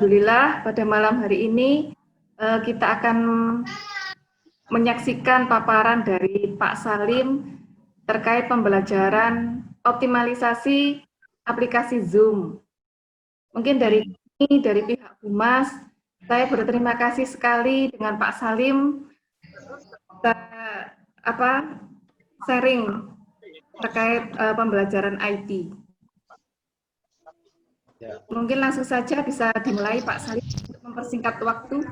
Alhamdulillah pada malam hari ini kita akan menyaksikan paparan dari Pak Salim terkait pembelajaran optimalisasi aplikasi Zoom. Mungkin dari pihak Humas, saya berterima kasih sekali dengan Pak Salim sharing terkait pembelajaran IT. Ya. Mungkin langsung saja bisa dimulai Pak Salim untuk mempersingkat waktu.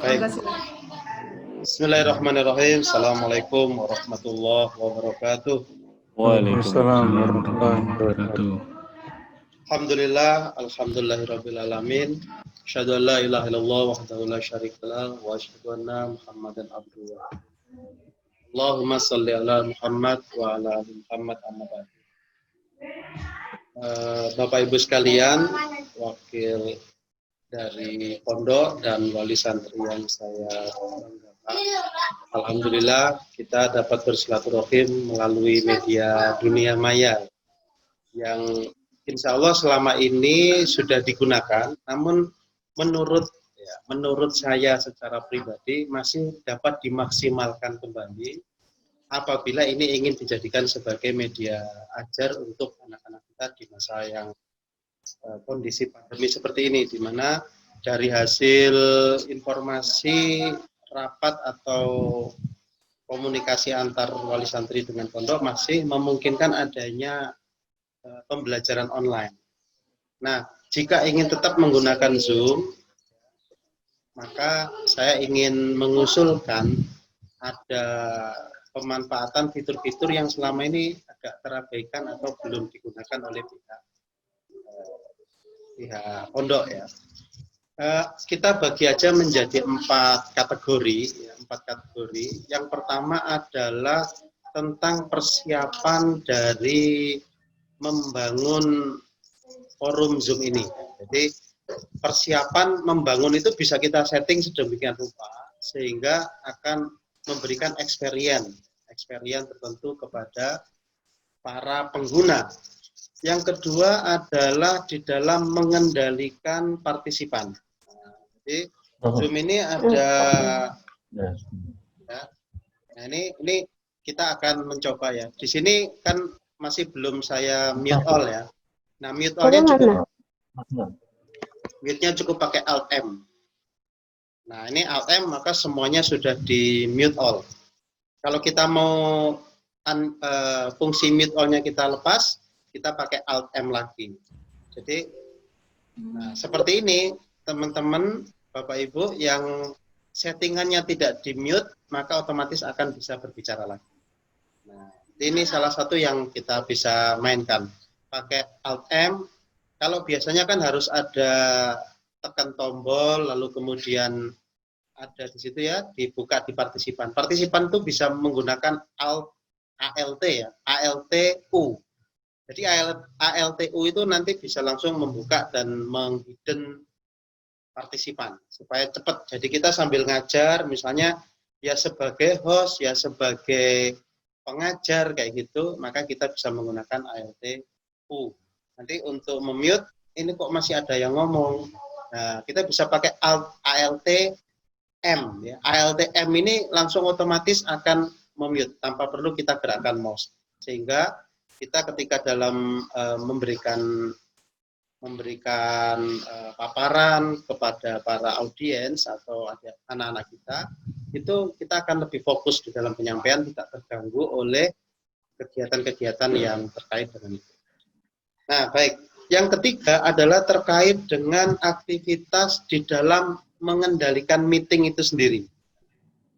Baik. Bismillahirrahmanirrahim. Assalamualaikum warahmatullahi wabarakatuh. Waalaikumsalam warahmatullahi wabarakatuh. Alhamdulillahirabbil alamin. Asyhadu an la ilaha illallah wahdahu la syarikalah wa asyhadu anna Muhammadan abduhu wa rasuluh. Allahumma shalli ala Muhammad wa ala ali Muhammad amma ba'du. Bapak Ibu sekalian, wakil dari pondok dan wali santri yang saya banggakan, alhamdulillah kita dapat bersilaturahim melalui media dunia maya yang insya Allah selama ini sudah digunakan, namun menurut saya secara pribadi masih dapat dimaksimalkan kembali apabila ini ingin dijadikan sebagai media ajar untuk anak-anak kita di masa yang kondisi pandemi seperti ini, di mana dari hasil informasi rapat atau komunikasi antar wali santri dengan pondok masih memungkinkan adanya pembelajaran online. Nah, jika ingin tetap menggunakan Zoom, maka saya ingin mengusulkan ada pemanfaatan fitur-fitur yang selama ini agak terabaikan atau belum digunakan oleh pihak pondok ya. Kita bagi aja menjadi 4 kategori. Yang pertama adalah tentang persiapan dari membangun forum Zoom ini. Jadi persiapan membangun itu bisa kita setting sedemikian rupa sehingga akan memberikan experience tertentu kepada para pengguna. Yang kedua adalah di dalam mengendalikan partisipan. Jadi Zoom ini ada, nah ini kita akan mencoba ya. Di sini kan masih belum saya mute all ya. Nah mute all-nya cukup pakai Alt M. Nah ini Alt M maka semuanya sudah di mute all. Kalau kita mau fungsi mute all-nya kita lepas, kita pakai Alt M lagi. Jadi seperti ini teman-teman Bapak Ibu yang settingannya tidak di mute maka otomatis akan bisa berbicara lagi. Nah, ini salah satu yang kita bisa mainkan pakai Alt M. Kalau biasanya kan harus ada tekan tombol lalu kemudian ada di situ ya dibuka di partisipan. Partisipan itu bisa menggunakan ALT ya, ALTU. Jadi ALTU itu nanti bisa langsung membuka dan menghidden partisipan supaya cepat. Jadi kita sambil ngajar misalnya ya sebagai host ya sebagai pengajar kayak gitu, maka kita bisa menggunakan ALTU. Nanti untuk memute ini kok masih ada yang ngomong. Nah, kita bisa pakai ALTM ya. ALTM ini langsung otomatis akan memute tanpa perlu kita gerakkan mouse. Sehingga kita ketika dalam memberikan paparan kepada para audiens atau anak-anak kita, itu kita akan lebih fokus di dalam penyampaian, tidak terganggu oleh kegiatan-kegiatan yang terkait dengan itu. Nah, baik. Yang ketiga adalah terkait dengan aktivitas di dalam mengendalikan meeting itu sendiri.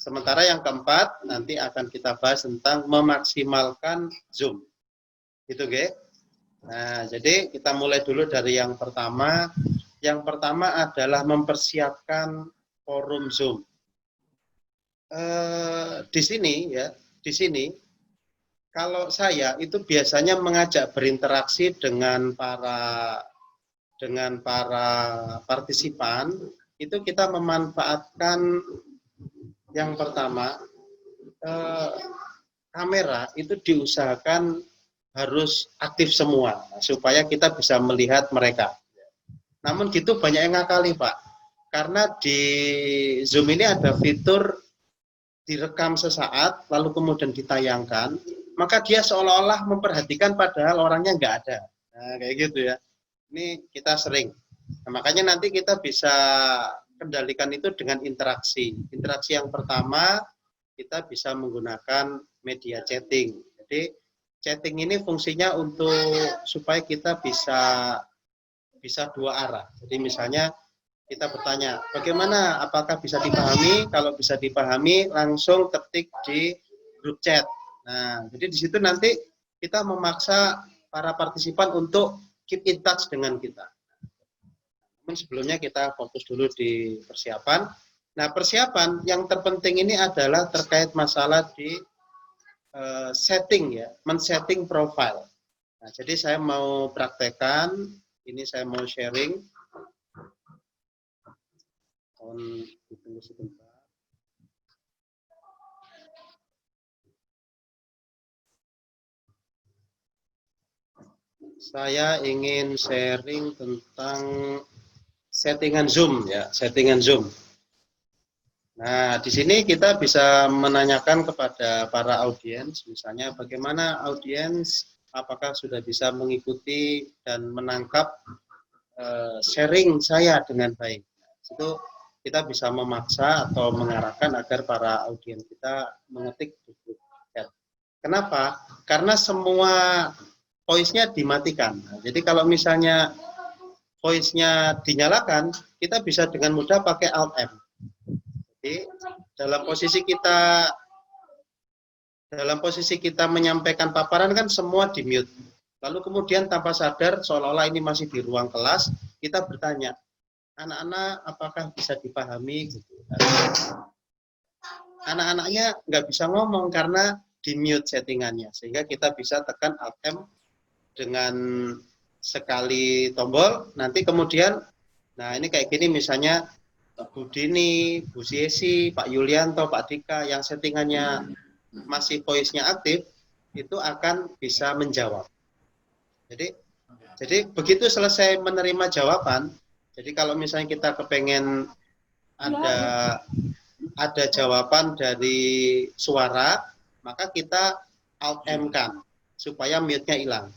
Sementara yang keempat nanti akan kita bahas tentang memaksimalkan Zoom. Gitu, Ge? Nah, jadi kita mulai dulu dari yang pertama. Yang pertama adalah mempersiapkan forum Zoom. Di sini kalau saya itu biasanya mengajak berinteraksi dengan para partisipan, itu kita memanfaatkan yang pertama kamera itu diusahakan harus aktif semua supaya kita bisa melihat mereka. Namun gitu banyak yang ngakali, Pak. Karena di Zoom ini ada fitur direkam sesaat, lalu kemudian ditayangkan, maka dia seolah-olah memperhatikan padahal orangnya nggak ada. Nah, kayak gitu ya. Ini kita sering. Nah, makanya nanti kita bisa kendalikan itu dengan interaksi. Interaksi yang pertama, kita bisa menggunakan media chatting. Jadi, chatting ini fungsinya untuk supaya kita bisa dua arah. Jadi misalnya kita bertanya, bagaimana, apakah bisa dipahami? Kalau bisa dipahami, langsung ketik di grup chat. Nah, jadi di situ nanti kita memaksa para partisipan untuk keep in touch dengan kita. Namun sebelumnya kita fokus dulu di persiapan. Nah, persiapan yang terpenting ini adalah terkait masalah di setting ya, men-setting profile. Nah, jadi saya mau praktekkan, ini saya mau sharing. Tunggu sebentar. Saya ingin sharing tentang settingan Zoom ya, settingan Zoom. Nah, di sini kita bisa menanyakan kepada para audiens, misalnya bagaimana audiens, apakah sudah bisa mengikuti dan menangkap sharing saya dengan baik. Itu kita bisa memaksa atau mengarahkan agar para audiens kita mengetik di grup chat. Kenapa? Karena semua voice-nya dimatikan. Nah, jadi kalau misalnya voice-nya dinyalakan, kita bisa dengan mudah pakai Alt-M. Jadi dalam posisi kita menyampaikan paparan kan semua di mute. Lalu kemudian tanpa sadar seolah-olah ini masih di ruang kelas, kita bertanya, anak-anak apakah bisa dipahami? Gitu. Anak-anaknya nggak bisa ngomong karena di mute settingannya, sehingga kita bisa tekan Alt-M dengan sekali tombol, nanti kemudian, nah ini kayak gini misalnya, Bu Dini, Bu Siesi, Pak Yulianto, Pak Dika, yang settingannya masih voice-nya aktif, itu akan bisa menjawab. Jadi begitu selesai menerima jawaban, jadi kalau misalnya kita kepengen ada jawaban dari suara, maka kita Alt-M kan, supaya mute-nya hilang.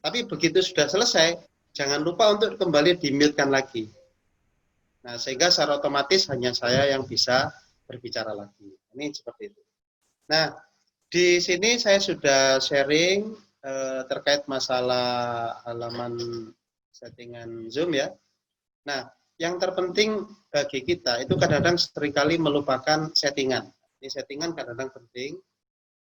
Tapi begitu sudah selesai, jangan lupa untuk kembali di-mute-kan lagi. Nah, sehingga secara otomatis hanya saya yang bisa berbicara lagi. Ini seperti itu. Nah, di sini saya sudah sharing terkait masalah halaman settingan Zoom ya. Nah, yang terpenting bagi kita itu kadang-kadang seringkali melupakan settingan. Ini settingan kadang-kadang penting.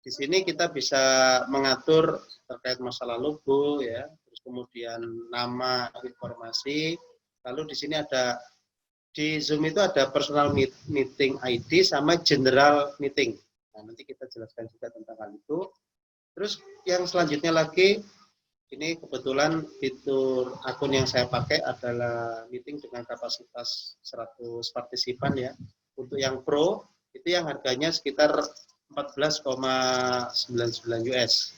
Di sini kita bisa mengatur terkait masalah logo ya, terus kemudian nama, informasi. Lalu di sini ada di Zoom itu ada personal meeting ID sama general meeting. Nah, nanti kita jelaskan juga tentang hal itu. Terus yang selanjutnya lagi, ini kebetulan fitur akun yang saya pakai adalah meeting dengan kapasitas 100 partisipan ya. Untuk yang pro, itu yang harganya sekitar 14,99 US.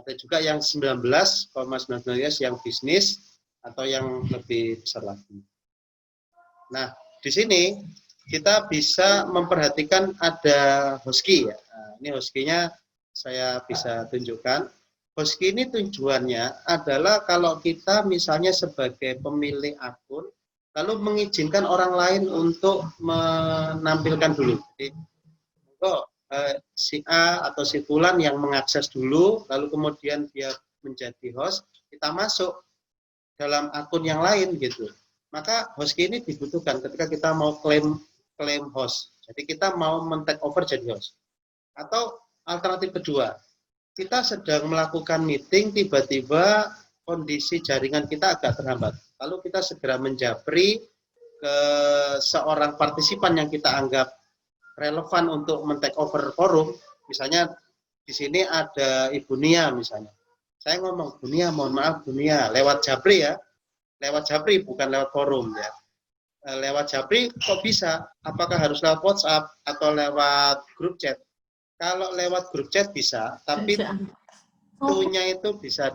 Ada juga yang 19,99 US yang bisnis atau yang lebih besar lagi. Nah, di sini kita bisa memperhatikan ada hotkey ya. Nah, ini hotkey-nya saya bisa tunjukkan. Hotkey ini tujuannya adalah kalau kita misalnya sebagai pemilik akun, lalu mengizinkan orang lain untuk menampilkan dulu. Jadi, si A atau si Fulan yang mengakses dulu, lalu kemudian dia menjadi host, kita masuk dalam akun yang lain gitu. Maka hotkey ini dibutuhkan ketika kita mau klaim host. Jadi kita mau men-take over jadi host. Atau alternatif kedua, kita sedang melakukan meeting, tiba-tiba kondisi jaringan kita agak terhambat. Lalu kita segera menjapri ke seorang partisipan yang kita anggap relevan untuk men-take over forum. Misalnya di sini ada Ibu Nia misalnya. Saya ngomong, Bu Nia, mohon maaf Bu Nia, lewat Japri ya. Lewat Japri, bukan lewat forum ya. Lewat Japri kok bisa? Apakah harus lewat WhatsApp atau lewat grup chat? Kalau lewat grup chat bisa, tapi toolnya itu bisa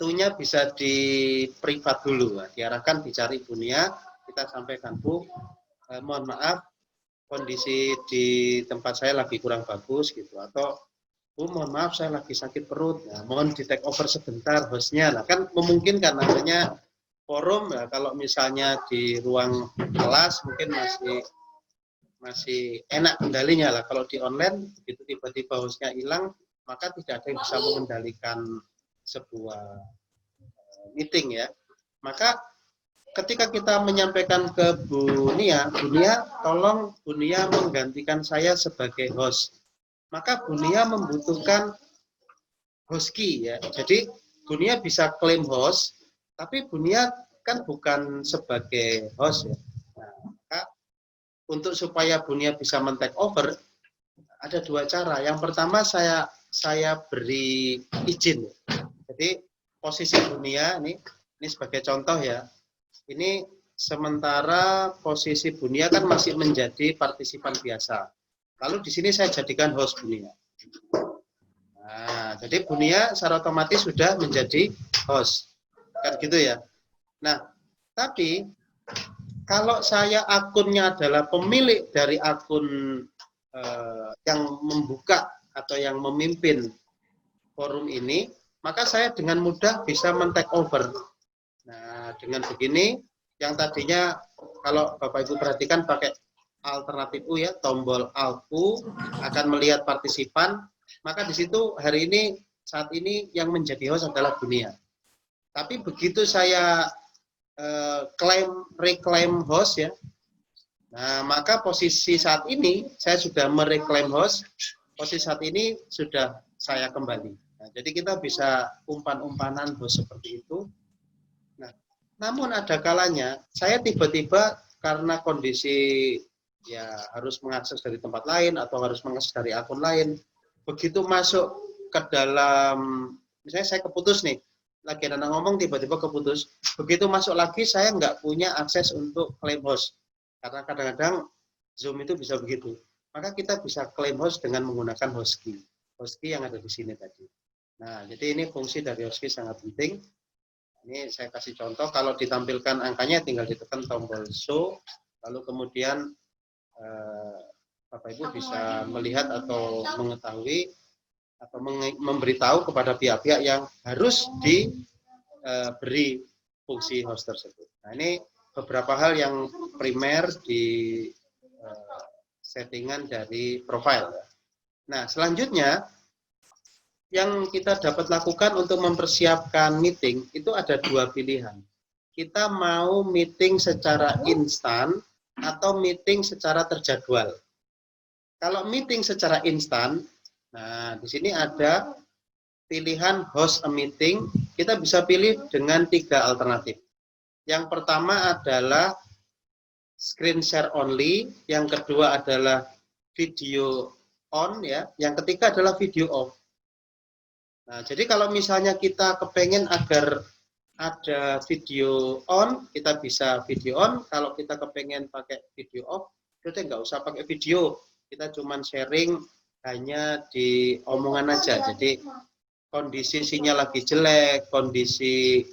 waktunya bisa di privat dulu, diarahkan dicari Bu Nia, kita sampaikan Bu, mohon maaf kondisi di tempat saya lagi kurang bagus gitu, atau Bu mohon maaf saya lagi sakit perut, nah, mohon di take over sebentar hostnya. Nah kan memungkinkan namanya forum ya, kalau misalnya di ruang kelas mungkin masih enak kendalinya lah. Kalau di online begitu tiba-tiba hostnya hilang, maka tidak ada yang bisa mengendalikan sebuah meeting ya. Maka ketika kita menyampaikan ke Bu Nia tolong Bu Nia menggantikan saya sebagai host. Maka Bu Nia membutuhkan host key ya. Jadi Bu Nia bisa klaim host, tapi Bu Nia kan bukan sebagai host ya. Nah, maka untuk supaya Bu Nia bisa men-take over, ada dua cara. Yang pertama saya beri izin. Jadi posisi Bu Nia ini sebagai contoh ya. Ini sementara posisi Bu Nia kan masih menjadi partisipan biasa. Lalu di sini saya jadikan host Bu Nia. Nah, jadi Bu Nia secara otomatis sudah menjadi host. Kan gitu ya. Nah, tapi kalau saya akunnya adalah pemilik dari akun yang membuka atau yang memimpin forum ini, maka saya dengan mudah bisa men-take over. Nah, dengan begini, yang tadinya kalau Bapak Ibu perhatikan pakai alternatif U ya, tombol Alt U akan melihat partisipan, maka di situ hari ini saat ini yang menjadi host adalah Bu Nia. Tapi begitu saya reclaim host ya, nah maka posisi saat ini saya sudah mereclaim host, posisi saat ini sudah saya kembali. Nah, jadi kita bisa umpan-umpanan host seperti itu. Nah, namun ada kalanya saya tiba-tiba karena kondisi ya harus mengakses dari tempat lain atau harus mengakses dari akun lain, begitu masuk ke dalam, misalnya saya keputus nih, lagi ada ngomong tiba-tiba keputus, begitu masuk lagi saya nggak punya akses untuk claim host, karena kadang-kadang Zoom itu bisa begitu. Maka kita bisa claim host dengan menggunakan host key yang ada di sini tadi. Nah, jadi ini fungsi dari host key sangat penting. Ini saya kasih contoh, kalau ditampilkan angkanya tinggal ditekan tombol show, lalu kemudian Bapak Ibu bisa melihat atau mengetahui atau memberitahu kepada pihak-pihak yang harus diberi fungsi host tersebut. Nah, ini beberapa hal yang primer di settingan dari profile. Nah, selanjutnya yang kita dapat lakukan untuk mempersiapkan meeting itu ada dua pilihan. Kita mau meeting secara instan atau meeting secara terjadwal. Kalau meeting secara instan, nah, di sini ada pilihan host a meeting. Kita bisa pilih dengan 3 alternatif. Yang pertama adalah screen share only, yang kedua adalah video on ya, yang ketiga adalah video off. Nah, jadi kalau misalnya kita kepengen agar ada video on, kita bisa video on. Kalau kita kepengen pakai video off, kita nggak usah pakai video. Kita cuman sharing hanya di omongan aja. Jadi kondisi sinyal lagi jelek, kondisi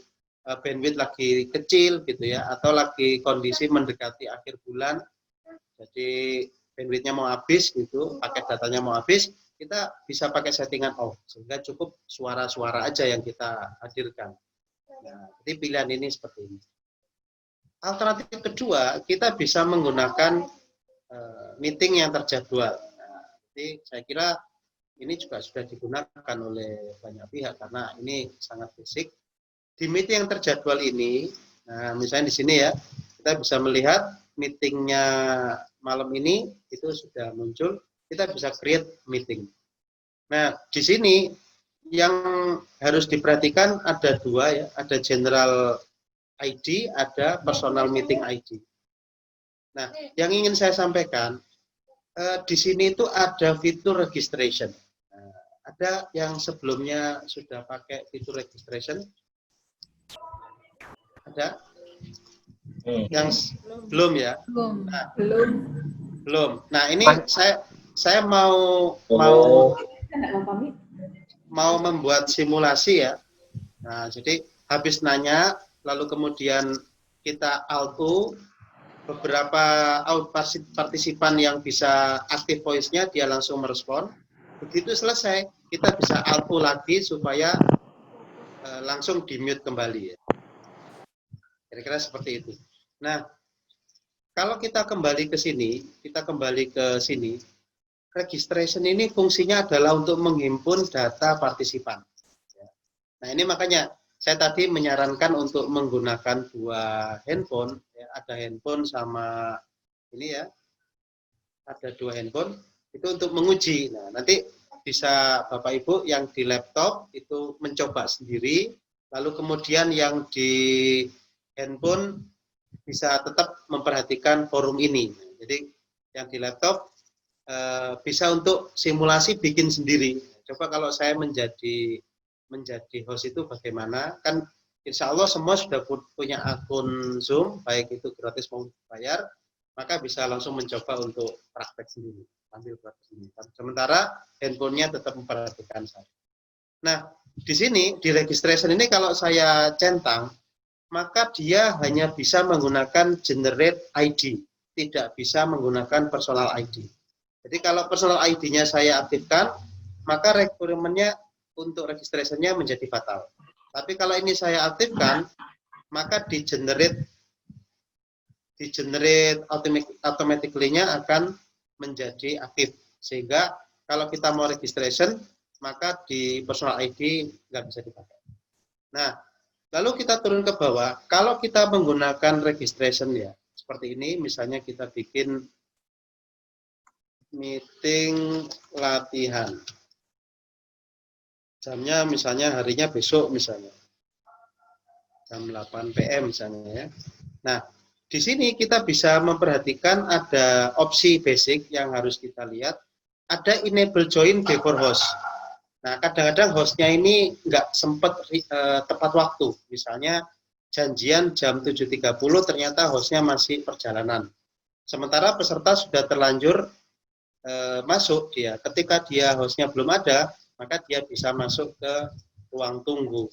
bandwidth lagi kecil gitu ya, atau lagi kondisi mendekati akhir bulan, jadi bandwidthnya mau habis gitu, paket datanya mau habis, kita bisa pakai settingan off, sehingga cukup suara-suara aja yang kita hadirkan. Nah, jadi pilihan ini seperti ini. Alternatif kedua, kita bisa menggunakan meeting yang terjadwal. Nah, jadi saya kira ini juga sudah digunakan oleh banyak pihak karena ini sangat basic. Di meeting yang terjadwal ini, nah misalnya di sini ya, kita bisa melihat meetingnya malam ini itu sudah muncul. Kita bisa create meeting. Nah, di sini yang harus diperhatikan ada dua ya, ada general ID, ada personal meeting ID. Nah, yang ingin saya sampaikan, di sini itu ada fitur registration. Nah, ada yang sebelumnya sudah pakai fitur registration? Ada? Yang belum ya? Nah, belum. Nah, ini saya mau membuat simulasi ya. Nah, jadi habis nanya, lalu kemudian kita auto, beberapa partisipan yang bisa aktif voice-nya, dia langsung merespon. Begitu selesai, kita bisa auto lagi supaya langsung di-mute kembali. Ya. Kira-kira seperti itu. Nah, kalau kita kembali ke sini, registration ini fungsinya adalah untuk menghimpun data partisipan. Nah, ini makanya saya tadi menyarankan untuk menggunakan dua handphone, ya, ada handphone sama ini ya, ada dua handphone, itu untuk menguji. Nah, nanti bisa Bapak Ibu yang di laptop itu mencoba sendiri, lalu kemudian yang di handphone bisa tetap memperhatikan forum ini. Jadi yang di laptop bisa untuk simulasi bikin sendiri. Coba kalau saya menjadi host itu bagaimana? Kan insya Allah semua sudah punya akun Zoom, baik itu gratis maupun bayar, maka bisa langsung mencoba untuk praktek sendiri, ambil praktek sendiri. Sementara handphonenya tetap memperhatikan saya. Nah, di sini, di registration ini kalau saya centang, maka dia hanya bisa menggunakan generate ID, tidak bisa menggunakan personal ID. Jadi kalau personal ID-nya saya aktifkan, maka requirement-nya untuk registration-nya menjadi fatal. Tapi kalau ini saya aktifkan, maka di generate automatically-nya akan menjadi aktif. Sehingga kalau kita mau registration, maka di personal ID nggak bisa dipakai. Nah, lalu kita turun ke bawah, kalau kita menggunakan registration ya, seperti ini, misalnya kita bikin meeting latihan. Jamnya misalnya harinya besok misalnya. Jam 8 PM misalnya ya. Nah, di sini kita bisa memperhatikan ada opsi basic yang harus kita lihat. Ada enable join before host. Nah, kadang-kadang hostnya ini nggak sempat tepat waktu. Misalnya janjian jam 7.30 ternyata hostnya masih perjalanan. Sementara peserta sudah terlanjur masuk dia. Ketika dia hostnya belum ada, maka dia bisa masuk ke ruang tunggu.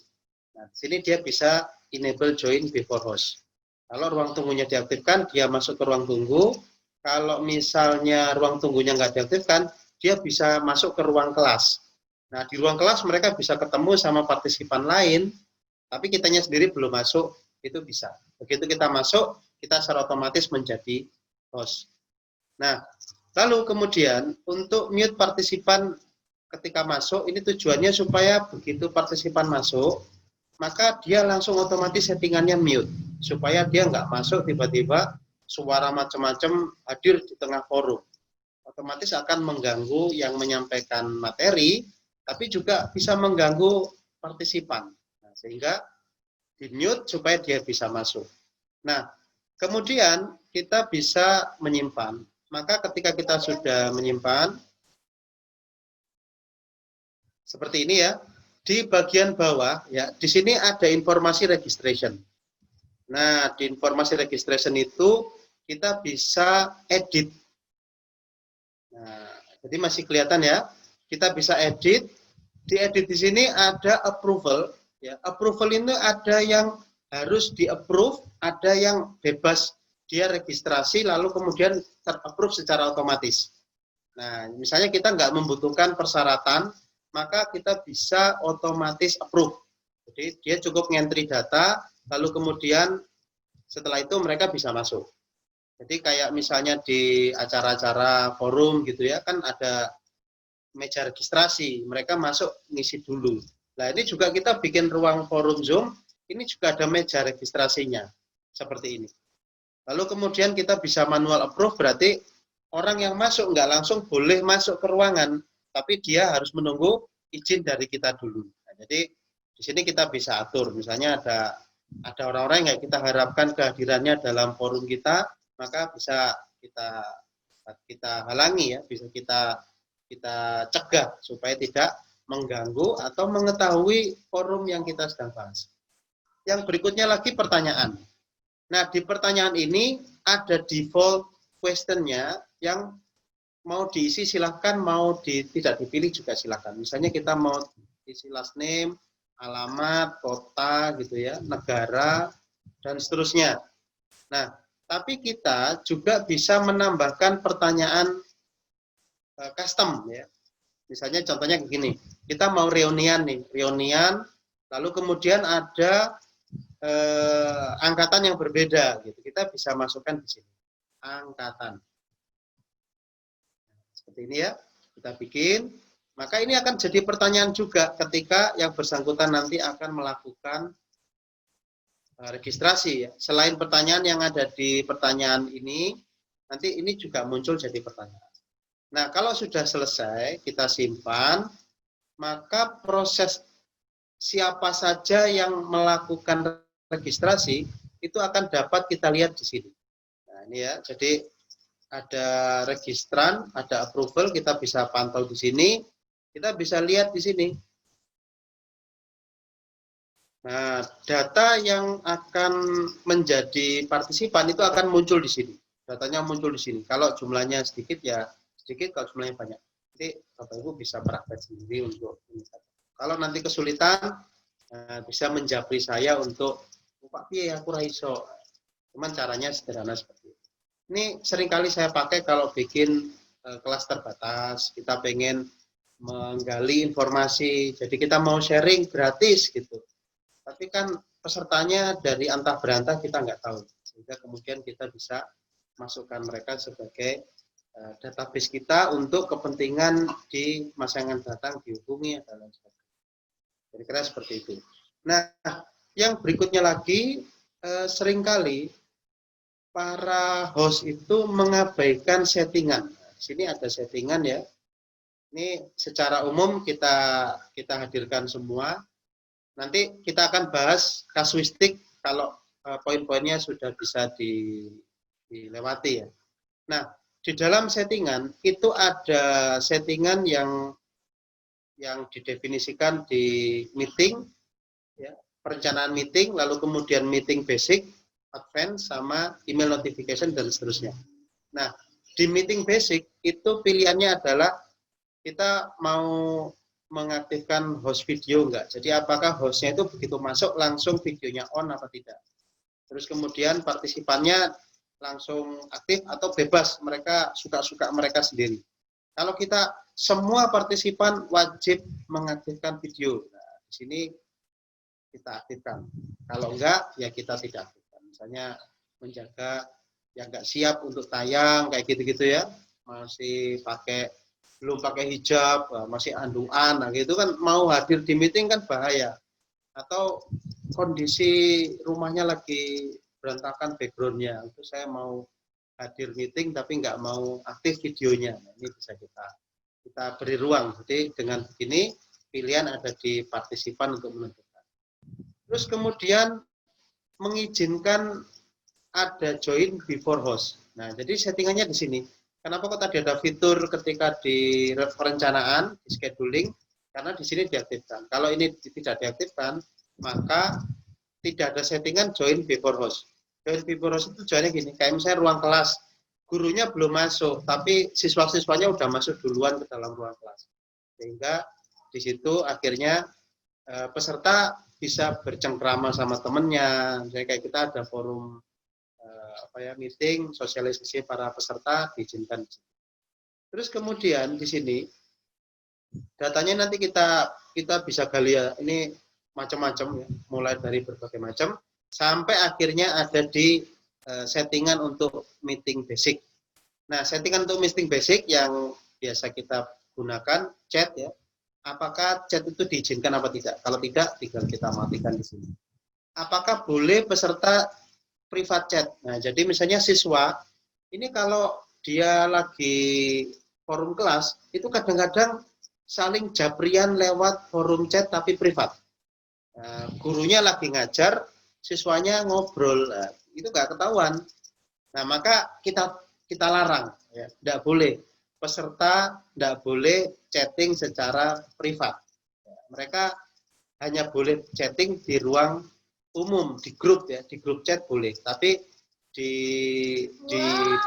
Nah, di sini dia bisa enable join before host. Kalau ruang tunggunya diaktifkan, dia masuk ke ruang tunggu. Kalau misalnya ruang tunggunya nggak diaktifkan, dia bisa masuk ke ruang kelas. Nah, di ruang kelas mereka bisa ketemu sama partisipan lain, tapi kitanya sendiri belum masuk, itu bisa. Begitu kita masuk, kita secara otomatis menjadi host. Nah, lalu kemudian untuk mute partisipan ketika masuk, ini tujuannya supaya begitu partisipan masuk, maka dia langsung otomatis settingannya mute, supaya dia nggak masuk tiba-tiba suara macam-macam hadir di tengah forum. Otomatis akan mengganggu yang menyampaikan materi, tapi juga bisa mengganggu partisipan. Nah, sehingga di mute supaya dia bisa masuk. Nah, kemudian kita bisa menyimpan. Maka ketika kita sudah menyimpan, seperti ini ya, di bagian bawah ya, di sini ada informasi registration. Nah, di informasi registration itu kita bisa edit. Nah, jadi masih kelihatan ya, kita bisa edit. Di edit di sini ada approval. Ya, approval ini ada yang harus di-approve, ada yang bebas dia registrasi lalu kemudian ter-approve secara otomatis. Nah, misalnya kita nggak membutuhkan persyaratan, maka kita bisa otomatis approve. Jadi dia cukup ngentri data, lalu kemudian setelah itu mereka bisa masuk. Jadi kayak misalnya di acara-acara forum gitu ya, kan ada meja registrasi, mereka masuk ngisi dulu. Nah, ini juga kita bikin ruang forum Zoom, ini juga ada meja registrasinya, seperti ini. Lalu kemudian kita bisa manual approve, berarti orang yang masuk nggak langsung boleh masuk ke ruangan, tapi dia harus menunggu izin dari kita dulu. Nah, jadi di sini kita bisa atur, misalnya ada orang-orang yang kita harapkan kehadirannya dalam forum kita, maka bisa kita halangi ya, bisa kita cegah supaya tidak mengganggu atau mengetahui forum yang kita sedang bahas. Yang berikutnya lagi pertanyaan. Nah, di pertanyaan ini ada default question-nya yang mau diisi silahkan, mau tidak dipilih juga silahkan. Misalnya kita mau isi last name, alamat, kota gitu ya, negara, dan seterusnya. Nah, tapi kita juga bisa menambahkan pertanyaan custom ya. Misalnya contohnya begini, kita mau reunian nih, reunian, lalu kemudian ada angkatan yang berbeda gitu. Kita bisa masukkan di sini. Angkatan. Seperti ini ya, kita bikin. Maka ini akan jadi pertanyaan juga ketika yang bersangkutan nanti akan melakukan registrasi ya. Selain pertanyaan yang ada di pertanyaan ini, nanti ini juga muncul jadi pertanyaan. Nah, kalau sudah selesai, kita simpan, maka proses siapa saja yang melakukan registrasi itu akan dapat kita lihat di sini. Nah, ini ya, jadi ada registran, ada approval, kita bisa pantau di sini, kita bisa lihat di sini. Nah, data yang akan menjadi partisipan itu akan muncul di sini. Datanya muncul di sini. Kalau jumlahnya sedikit ya sedikit, kalau jumlahnya banyak. Jadi Bapak Ibu bisa praktek sendiri untuk ini. Kalau nanti kesulitan, bisa menjapri saya untuk Pak Piye aku raiso. Cuman caranya sederhana seperti itu. Ini seringkali saya pakai kalau bikin kelas terbatas, kita pengen menggali informasi, jadi kita mau sharing gratis gitu. Tapi kan pesertanya dari antah berantah kita nggak tahu, sehingga kemudian kita bisa masukkan mereka sebagai database kita untuk kepentingan di masa yang akan datang dihubungi dan lain sebagainya. Kira-kira seperti itu. Nah, yang berikutnya lagi seringkali para host itu mengabaikan settingan. Di sini ada settingan ya. Ini secara umum kita hadirkan semua. Nanti kita akan bahas kasuistik kalau poin-poinnya sudah bisa dilewati ya. Nah, di dalam settingan itu ada settingan yang didefinisikan di meeting, ya, perencanaan meeting, lalu kemudian meeting basic, advance, sama email notification dan seterusnya. Nah, di meeting basic itu pilihannya adalah kita mau mengaktifkan host video enggak. Jadi apakah hostnya itu begitu masuk langsung videonya on atau tidak. Terus kemudian partisipannya langsung aktif atau bebas, mereka suka-suka mereka sendiri. Kalau kita semua partisipan wajib mengaktifkan video. Nah, di sini kita aktifkan. Kalau enggak, ya kita tidak aktifkan. Misalnya menjaga yang enggak siap untuk tayang kayak gitu-gitu ya, masih belum pakai hijab, masih anduan, nah gitu kan mau hadir di meeting kan bahaya. Atau kondisi rumahnya lagi berantakan backgroundnya, itu saya mau hadir meeting tapi nggak mau aktif videonya. Nah, ini bisa kita beri ruang. Jadi dengan begini pilihan ada di partisipan untuk menentukan. Terus kemudian mengizinkan ada join before host. Nah, jadi settingannya di sini. Kenapa kok tadi ada fitur ketika di perencanaan, di scheduling? Karena di sini diaktifkan. Kalau ini tidak diaktifkan, maka tidak ada settingan join before host. Join before host itu joinnya gini, kayak misalnya ruang kelas, gurunya belum masuk, tapi siswa-siswanya udah masuk duluan ke dalam ruang kelas. Sehingga di situ akhirnya peserta bisa bercengkrama sama temennya. Misalnya kayak kita ada forum meeting, sosialisasi para peserta diizinkan. Terus kemudian di sini datanya nanti kita bisa gali ya, ini macam-macam ya, mulai dari berbagai macam sampai akhirnya ada di settingan untuk meeting basic. Nah, settingan untuk meeting basic yang biasa kita gunakan chat ya. Apakah chat itu diizinkan apa tidak? Kalau tidak, tinggal kita matikan di sini. Apakah boleh peserta private chat? Nah, jadi misalnya siswa ini kalau dia lagi forum kelas itu kadang-kadang saling jabrian lewat forum chat tapi privat. Nah, gurunya lagi ngajar, siswanya ngobrol, nah, itu nggak ketahuan. Nah, maka kita larang, ya, nggak boleh peserta nggak boleh chatting secara privat. Mereka hanya boleh chatting di ruang umum, di grup ya, di grup chat boleh, tapi di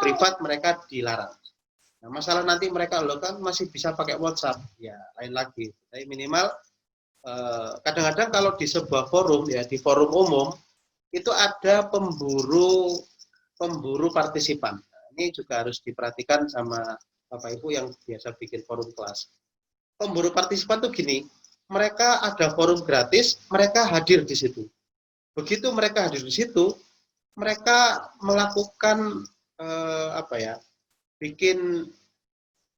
privat mereka dilarang. Nah, masalah nanti mereka kan masih bisa pakai WhatsApp, ya lain lagi. Tapi minimal kadang-kadang kalau di sebuah forum ya, di forum umum itu ada pemburu partisipan. Nah, ini juga harus diperhatikan sama Bapak Ibu yang biasa bikin forum kelas. Pemburu partisipan tuh gini, mereka ada forum gratis, mereka hadir di situ. Begitu mereka hadir di situ, mereka melakukan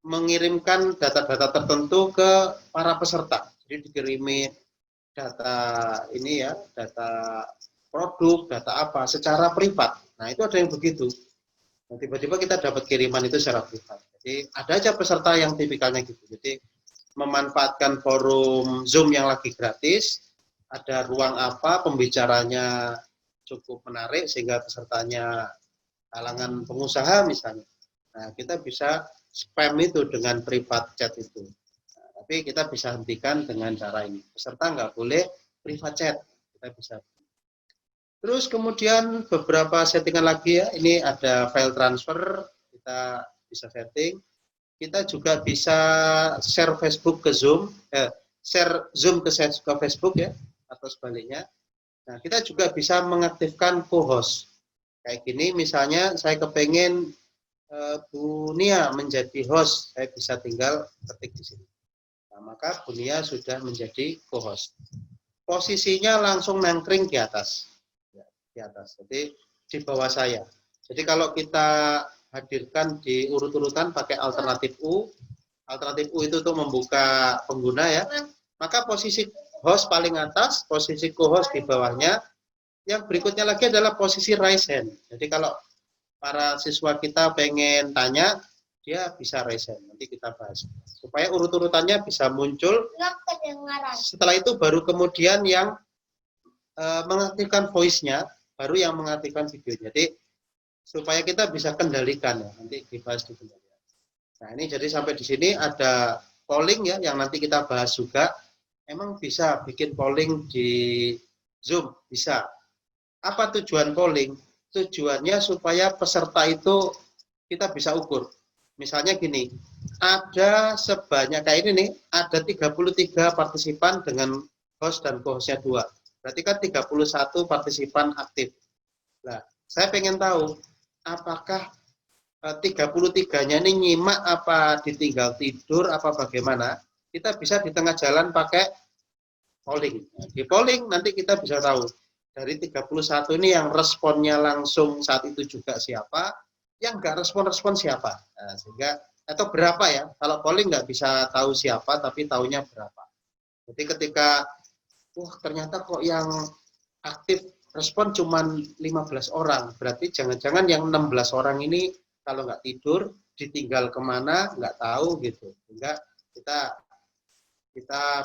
mengirimkan data-data tertentu ke para peserta. Jadi dikirimin data ini ya, data produk, data apa, secara privat. Nah, itu ada yang begitu. Nah, tiba-tiba kita dapat kiriman itu secara privat. Jadi ada aja peserta yang tipikalnya gitu. Jadi memanfaatkan forum Zoom yang lagi gratis, ada ruang apa, pembicaranya cukup menarik sehingga pesertanya kalangan pengusaha misalnya. Nah, kita bisa spam itu dengan privat chat itu. Nah, tapi kita bisa hentikan dengan cara ini. Peserta nggak boleh privat chat. Kita bisa. Terus kemudian beberapa settingan lagi ya. Ini ada file transfer, kita bisa setting. Kita juga bisa share Facebook ke Zoom, share Zoom ke Facebook ya, atau sebaliknya. Nah, kita juga bisa mengaktifkan co-host. Kayak gini, misalnya saya kepengen Bu Nia menjadi host, saya bisa tinggal ketik di sini. Nah, maka Bu Nia sudah menjadi co-host. Posisinya langsung nangkring di atas. Ya, di atas. Jadi di bawah saya. Jadi kalau kita hadirkan di urut-urutan pakai alternatif U. Alternatif U itu untuk membuka pengguna ya. Maka posisi host paling atas, posisi co-host di bawahnya. Yang berikutnya lagi adalah posisi raise hand. Jadi kalau para siswa kita pengen tanya, dia bisa raise hand. Nanti kita bahas. Supaya urut-urutannya bisa muncul. Setelah itu baru kemudian yang mengaktifkan voice-nya, baru yang mengaktifkan video. Jadi supaya kita bisa kendalikan ya. Nanti dibahas di kendalian. Nah, ini jadi sampai di sini ada polling ya yang nanti kita bahas juga. Emang bisa bikin polling di Zoom, bisa. Apa tujuan polling? Tujuannya supaya peserta itu kita bisa ukur. Misalnya gini, ada sebanyak kayak ini nih, ada 33 partisipan dengan host dan co-hostnya 2. Berarti kan 31 partisipan aktif. Nah, saya pengen tahu apakah 33-nya ini nyimak apa ditinggal tidur apa bagaimana. Kita bisa di tengah jalan pakai polling. Nah, di polling nanti kita bisa tahu dari 31 ini yang responnya langsung saat itu juga siapa, yang nggak respon-respon siapa. Nah, sehingga atau berapa ya, kalau polling nggak bisa tahu siapa, tapi tahunya berapa. Jadi ketika, ternyata kok yang aktif respon cuma 15 orang, berarti jangan-jangan yang 16 orang ini kalau nggak tidur, ditinggal kemana, nggak tahu gitu. Sehingga kita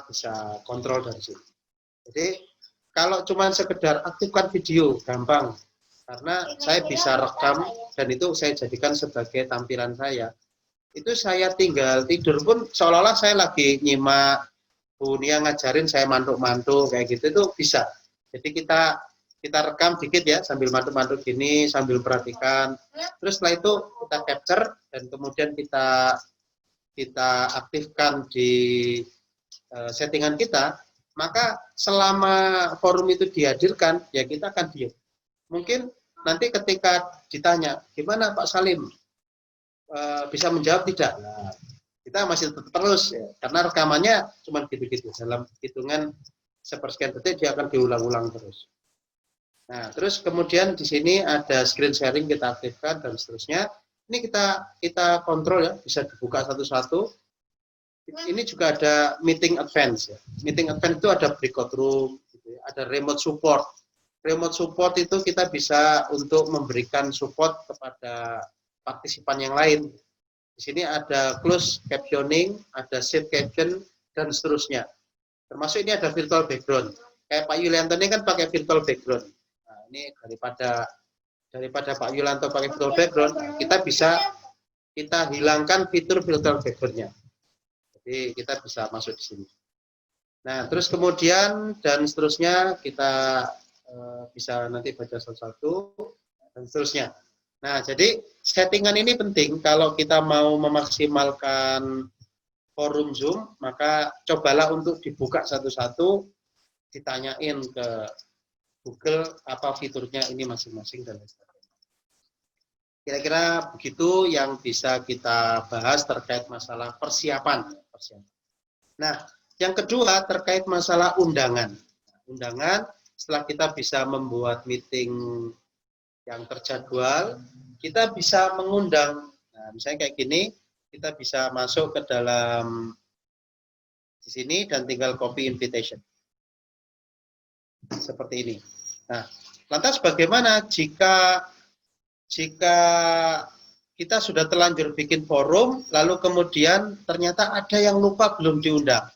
bisa kontrol dari situ. Jadi kalau cuma sekedar aktifkan video, gampang. Karena saya bisa rekam, dan itu saya jadikan sebagai tampilan saya. Itu saya tinggal tidur pun, seolah-olah saya lagi nyimak Bu Nia ngajarin, saya mantuk-mantuk, kayak gitu, itu bisa. Jadi kita rekam dikit ya, sambil mantuk-mantuk gini, sambil perhatikan. Terus setelah itu kita capture, dan kemudian kita aktifkan di settingan kita. Maka selama forum itu dihadirkan, ya kita akan diam. Mungkin nanti ketika ditanya, gimana Pak Salim? Bisa menjawab tidak? Nah, kita masih tetap terus, ya, karena rekamannya cuma gitu-gitu. Dalam hitungan sepersekian detik, dia akan diulang-ulang terus. Nah, terus kemudian di sini ada screen sharing kita aktifkan, dan seterusnya. Ini kita kontrol ya, bisa dibuka satu-satu. Ini juga ada meeting advance ya. Meeting advance itu ada breakout room, gitu ya. Ada remote support. Remote support itu kita bisa untuk memberikan support kepada partisipan yang lain. Di sini ada close captioning, ada save caption, dan seterusnya. Termasuk ini ada virtual background. Kayak Pak Yulianto ini kan pakai virtual background. Nah, ini daripada Pak Yulianto pakai virtual background, kita hilangkan fitur virtual background-nya. Jadi kita bisa masuk di sini. Nah, terus kemudian dan seterusnya kita bisa nanti baca satu-satu dan seterusnya. Nah, jadi settingan ini penting kalau kita mau memaksimalkan forum Zoom, maka cobalah untuk dibuka satu-satu, ditanyain ke Google apa fiturnya ini masing-masing dan lain sebagainya. Kira-kira begitu yang bisa kita bahas terkait masalah persiapan. Nah, yang kedua terkait masalah undangan. Undangan, setelah kita bisa membuat meeting yang terjadwal, kita bisa mengundang. Nah, misalnya kayak gini, kita bisa masuk ke dalam di sini dan tinggal copy invitation. Seperti ini. Nah, lantas bagaimana jika kita sudah terlanjur bikin forum, lalu kemudian ternyata ada yang lupa belum diundang?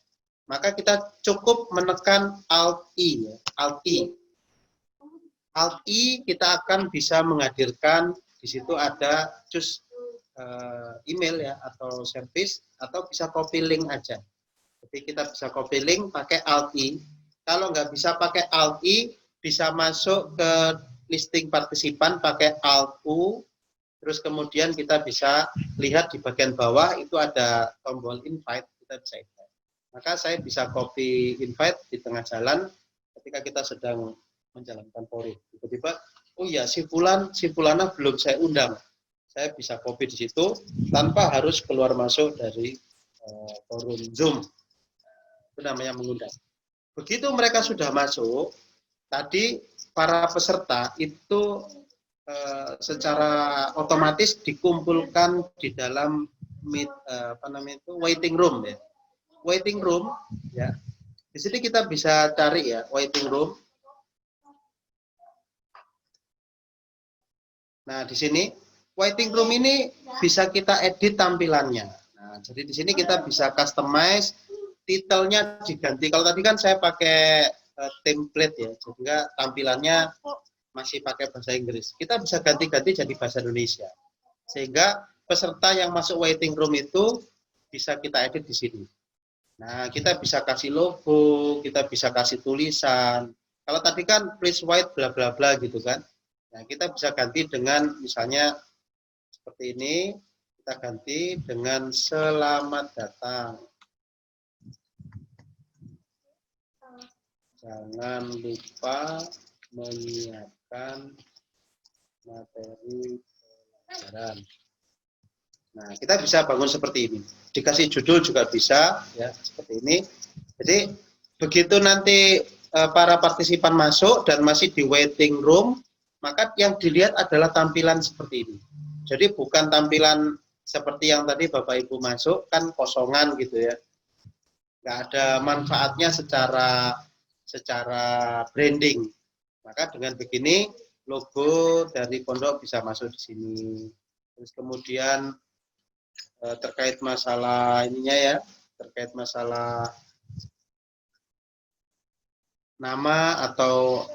Maka kita cukup menekan Alt-I. Alt-I. Alt-I kita akan bisa menghadirkan, di situ ada choose email ya, atau service, atau bisa copy link aja. Jadi kita bisa copy link pakai Alt-I. Kalau nggak bisa pakai Alt-I, bisa masuk ke listing partisipan pakai Alt-U, terus kemudian kita bisa lihat di bagian bawah itu ada tombol invite, kita bisa invite. Maka saya bisa copy invite di tengah jalan ketika kita sedang menjalankan forum. Tiba-tiba, oh ya si Fulana belum saya undang. Saya bisa copy di situ tanpa harus keluar masuk dari forum Zoom. Itu namanya mengundang. Begitu mereka sudah masuk, tadi para peserta itu secara otomatis dikumpulkan di dalam waiting room ya. Waiting room ya. Di sini kita bisa cari ya waiting room. Nah, di sini waiting room ini bisa kita edit tampilannya. Nah, jadi di sini kita bisa customize, titelnya diganti. Kalau tadi kan saya pakai template ya, sehingga tampilannya masih pakai bahasa Inggris. Kita bisa ganti-ganti jadi bahasa Indonesia. Sehingga peserta yang masuk waiting room itu bisa kita edit di sini. Nah, kita bisa kasih logo, kita bisa kasih tulisan. Kalau tadi kan please wait bla bla bla gitu kan. Nah, kita bisa ganti dengan misalnya seperti ini, kita ganti dengan selamat datang. Jangan lupa menyiapkan materi pelajaran. Nah, kita bisa bangun seperti ini. Dikasih judul juga bisa, ya seperti ini. Jadi begitu nanti para partisipan masuk dan masih di waiting room, maka yang dilihat adalah tampilan seperti ini. Jadi bukan tampilan seperti yang tadi Bapak Ibu masuk kan kosongan gitu ya. Nggak ada manfaatnya secara branding. Maka dengan begini logo dari pondok bisa masuk di sini. Terus kemudian terkait masalah ininya ya, terkait masalah nama atau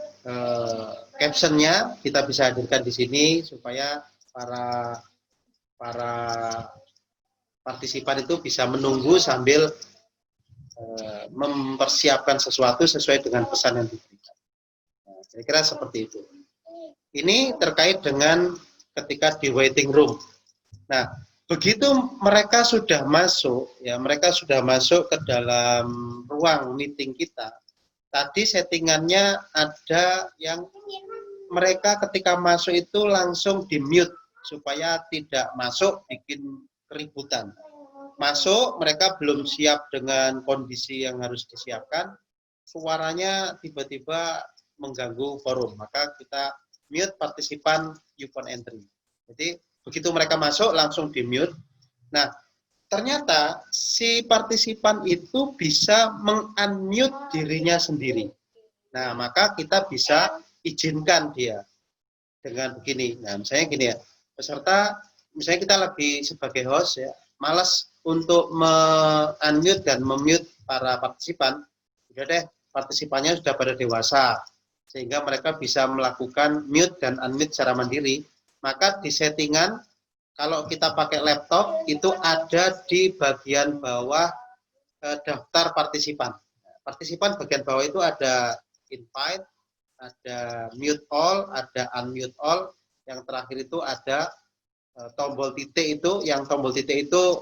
captionnya kita bisa hadirkan di sini supaya para partisipan itu bisa menunggu sambil mempersiapkan sesuatu sesuai dengan pesan yang diberikan. Nah, kira-kira seperti itu. Ini terkait dengan ketika di waiting room. Nah, begitu mereka sudah masuk, ya mereka sudah masuk ke dalam ruang meeting kita. Tadi settingannya ada yang mereka ketika masuk itu langsung di mute supaya tidak masuk bikin keributan. Masuk, mereka belum siap dengan kondisi yang harus disiapkan, suaranya tiba-tiba mengganggu forum, maka kita mute partisipan upon entry. Jadi begitu mereka masuk langsung di mute. Nah, ternyata si partisipan itu bisa meng-unmute dirinya sendiri. Nah, maka kita bisa izinkan dia dengan begini. Nah, misalnya gini ya, peserta, misalnya kita lagi sebagai host ya, malas untuk me-unmute dan memute para partisipan, udah deh, partisipannya sudah pada dewasa, sehingga mereka bisa melakukan mute dan unmute secara mandiri. Maka di settingan, kalau kita pakai laptop, itu ada di bagian bawah daftar partisipan. Partisipan bagian bawah itu ada invite, ada mute all, ada unmute all, yang terakhir itu ada tombol titik itu, yang tombol titik itu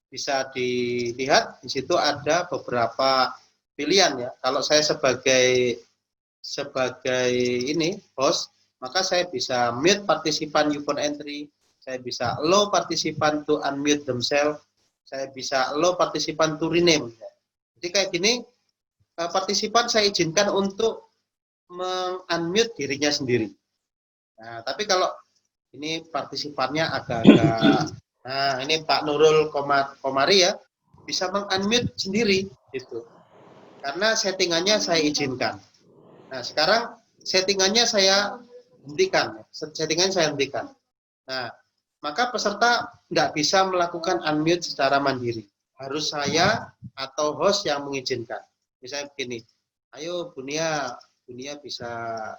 bisa dilihat di situ ada beberapa pilihan ya. Kalau saya sebagai ini host, maka saya bisa mute partisipan upon entry, saya bisa allow participant to unmute themselves, saya bisa allow participant to rename. Jadi kayak gini, partisipan saya izinkan untuk unmute dirinya sendiri. Nah, tapi kalau ini partisipannya agak-agak, nah ini Pak Nurul Komari ya, bisa unmute sendiri gitu. Karena settingannya saya izinkan. Nah, sekarang settingannya saya hentikan. Nah, maka peserta nggak bisa melakukan unmute secara mandiri. Harus saya atau host yang mengizinkan. Misalnya begini, ayo Bunia bisa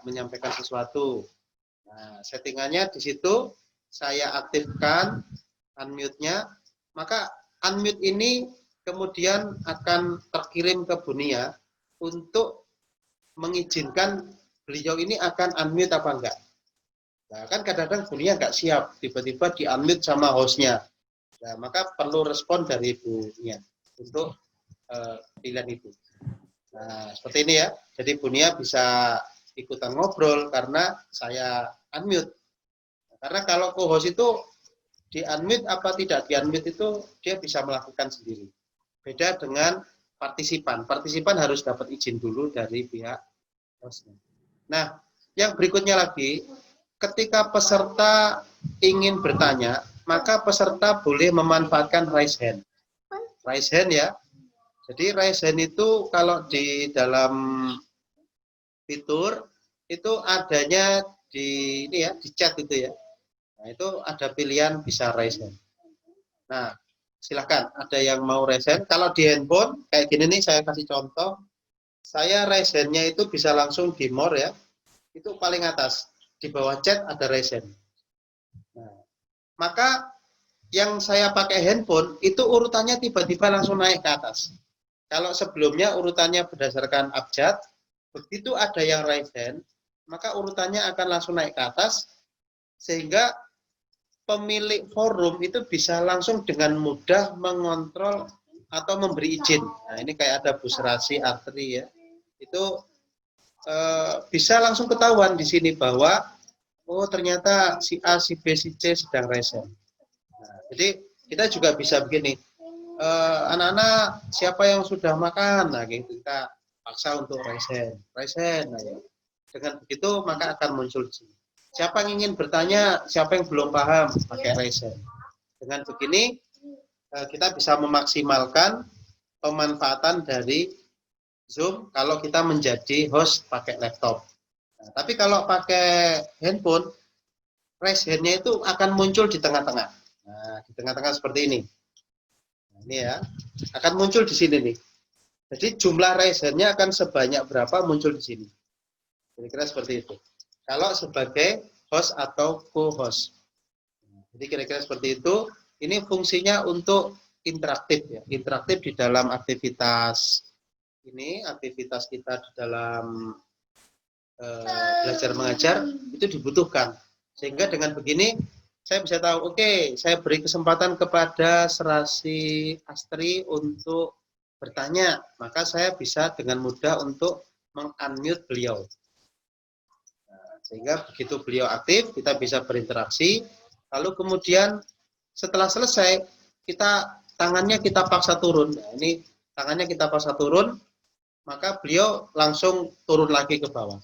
menyampaikan sesuatu. Nah, settingannya di situ saya aktifkan unmute-nya, maka unmute ini kemudian akan terkirim ke Bunia untuk mengizinkan beliau ini akan unmute apa enggak. Nah, kan kadang-kadang Bunia enggak siap, tiba-tiba di-unmute sama hostnya. Nah, maka perlu respon dari Bunia untuk pilihan itu. Nah, seperti ini ya. Jadi Bunia bisa ikutan ngobrol karena saya unmute. Karena kalau co-host itu di-unmute apa tidak di-unmute itu dia bisa melakukan sendiri. Beda dengan partisipan. Partisipan harus dapat izin dulu dari pihak hostnya. Nah, yang berikutnya lagi, ketika peserta ingin bertanya, maka peserta boleh memanfaatkan raise hand. Raise hand ya. Jadi raise hand itu kalau di dalam fitur itu adanya di ini ya, di chat itu ya. Nah, itu ada pilihan bisa raise hand. Nah, silahkan ada yang mau raise hand. Kalau di handphone kayak gini nih, saya kasih contoh. Saya raise hand-nya itu bisa langsung di more ya. Itu paling atas. Di bawah chat ada raise hand. Nah, maka yang saya pakai handphone itu urutannya tiba-tiba langsung naik ke atas. Kalau sebelumnya urutannya berdasarkan abjad, begitu ada yang raise hand, maka urutannya akan langsung naik ke atas, sehingga pemilik forum itu bisa langsung dengan mudah mengontrol atau memberi izin. Nah, ini kayak ada Busrasi Artri ya. Itu bisa langsung ketahuan di sini bahwa oh ternyata si A, si B, si C sedang raise hand. Nah, jadi kita juga bisa begini, anak-anak siapa yang sudah makan, nah kita paksa untuk raise hand. Nah, ya. Dengan begitu maka akan muncul di sini. Siapa yang ingin bertanya, siapa yang belum paham, pakai raise hand. Dengan begini kita bisa memaksimalkan pemanfaatan dari Zoom kalau kita menjadi host pakai laptop. Nah, tapi kalau pakai handphone, raise hand-nya itu akan muncul di tengah-tengah. Nah, di tengah-tengah seperti ini. Nah, ini ya, akan muncul di sini nih. Jadi jumlah raise hand-nya akan sebanyak berapa muncul di sini. Kira-kira seperti itu. Kalau sebagai host atau co-host. Jadi kira-kira seperti itu. Ini fungsinya untuk interaktif ya. Interaktif di dalam aktivitas ini, aktivitas kita di dalam belajar mengajar itu dibutuhkan. Sehingga dengan begini saya bisa tahu, oke, saya beri kesempatan kepada Serasi Astri untuk bertanya, maka saya bisa dengan mudah untuk meng-unmute beliau. Nah, sehingga begitu beliau aktif, kita bisa berinteraksi, lalu kemudian setelah selesai, tangannya kita paksa turun. Nah, ini tangannya kita paksa turun, maka beliau langsung turun lagi ke bawah.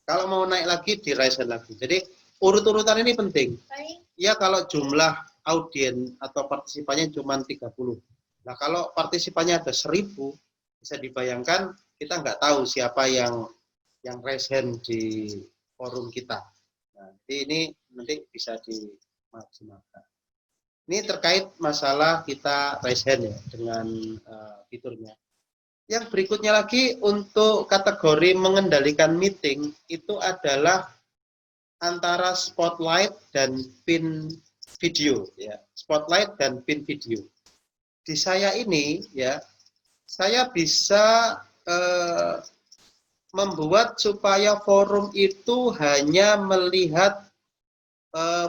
Kalau mau naik lagi, di raise hand lagi. Jadi urut-urutan ini penting. Ya kalau jumlah audien atau partisipannya cuma 30. Nah kalau partisipannya ada 1000, bisa dibayangkan kita nggak tahu siapa yang raise hand di forum kita. Nah, jadi ini nanti bisa dimaksimalkan. Ini terkait masalah kita raise hand ya dengan fiturnya. Yang berikutnya lagi untuk kategori mengendalikan meeting itu adalah antara spotlight dan pin video ya. Spotlight dan pin video. Di saya ini ya, saya bisa membuat supaya forum itu hanya melihat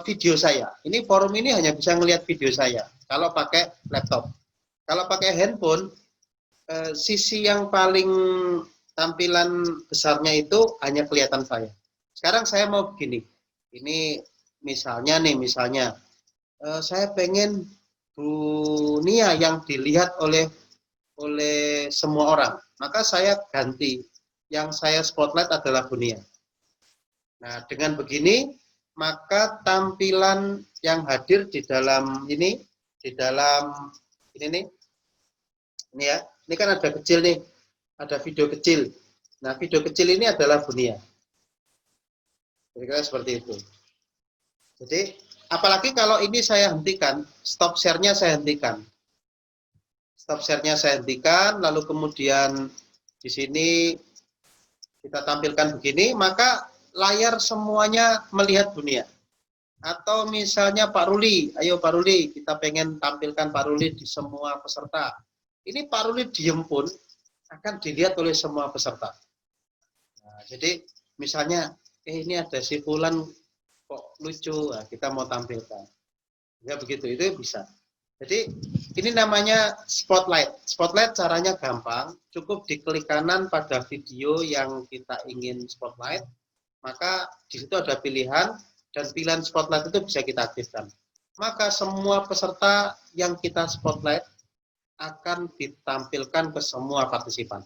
video saya. Ini forum ini hanya bisa ngelihat video saya kalau pakai laptop. Kalau pakai handphone, sisi yang paling tampilan besarnya itu hanya kelihatan saya. Sekarang saya mau begini. Ini misalnya saya pengen dunia yang dilihat oleh semua orang. Maka saya ganti. Yang saya spotlight adalah dunia. Nah, dengan begini, maka tampilan yang hadir di dalam ini nih, ini ya, ini kan ada kecil nih, ada video kecil. Nah, video kecil ini adalah dunia. Kira-kira seperti itu. Jadi, apalagi kalau ini saya hentikan, stop share-nya saya hentikan. Stop share-nya saya hentikan, lalu kemudian di sini kita tampilkan begini, maka layar semuanya melihat dunia. Atau misalnya Pak Ruli, ayo Pak Ruli, kita pengen tampilkan Pak Ruli di semua peserta. Ini Pak Ruli diem pun akan dilihat oleh semua peserta. Nah, jadi misalnya, ini ada si Fulan kok lucu, nah, kita mau tampilkan. Ya begitu, itu bisa. Jadi ini namanya spotlight. Spotlight caranya gampang, cukup diklik kanan pada video yang kita ingin spotlight, maka di situ ada pilihan, dan pilihan spotlight itu bisa kita aktifkan. Maka semua peserta yang kita spotlight akan ditampilkan ke semua partisipan.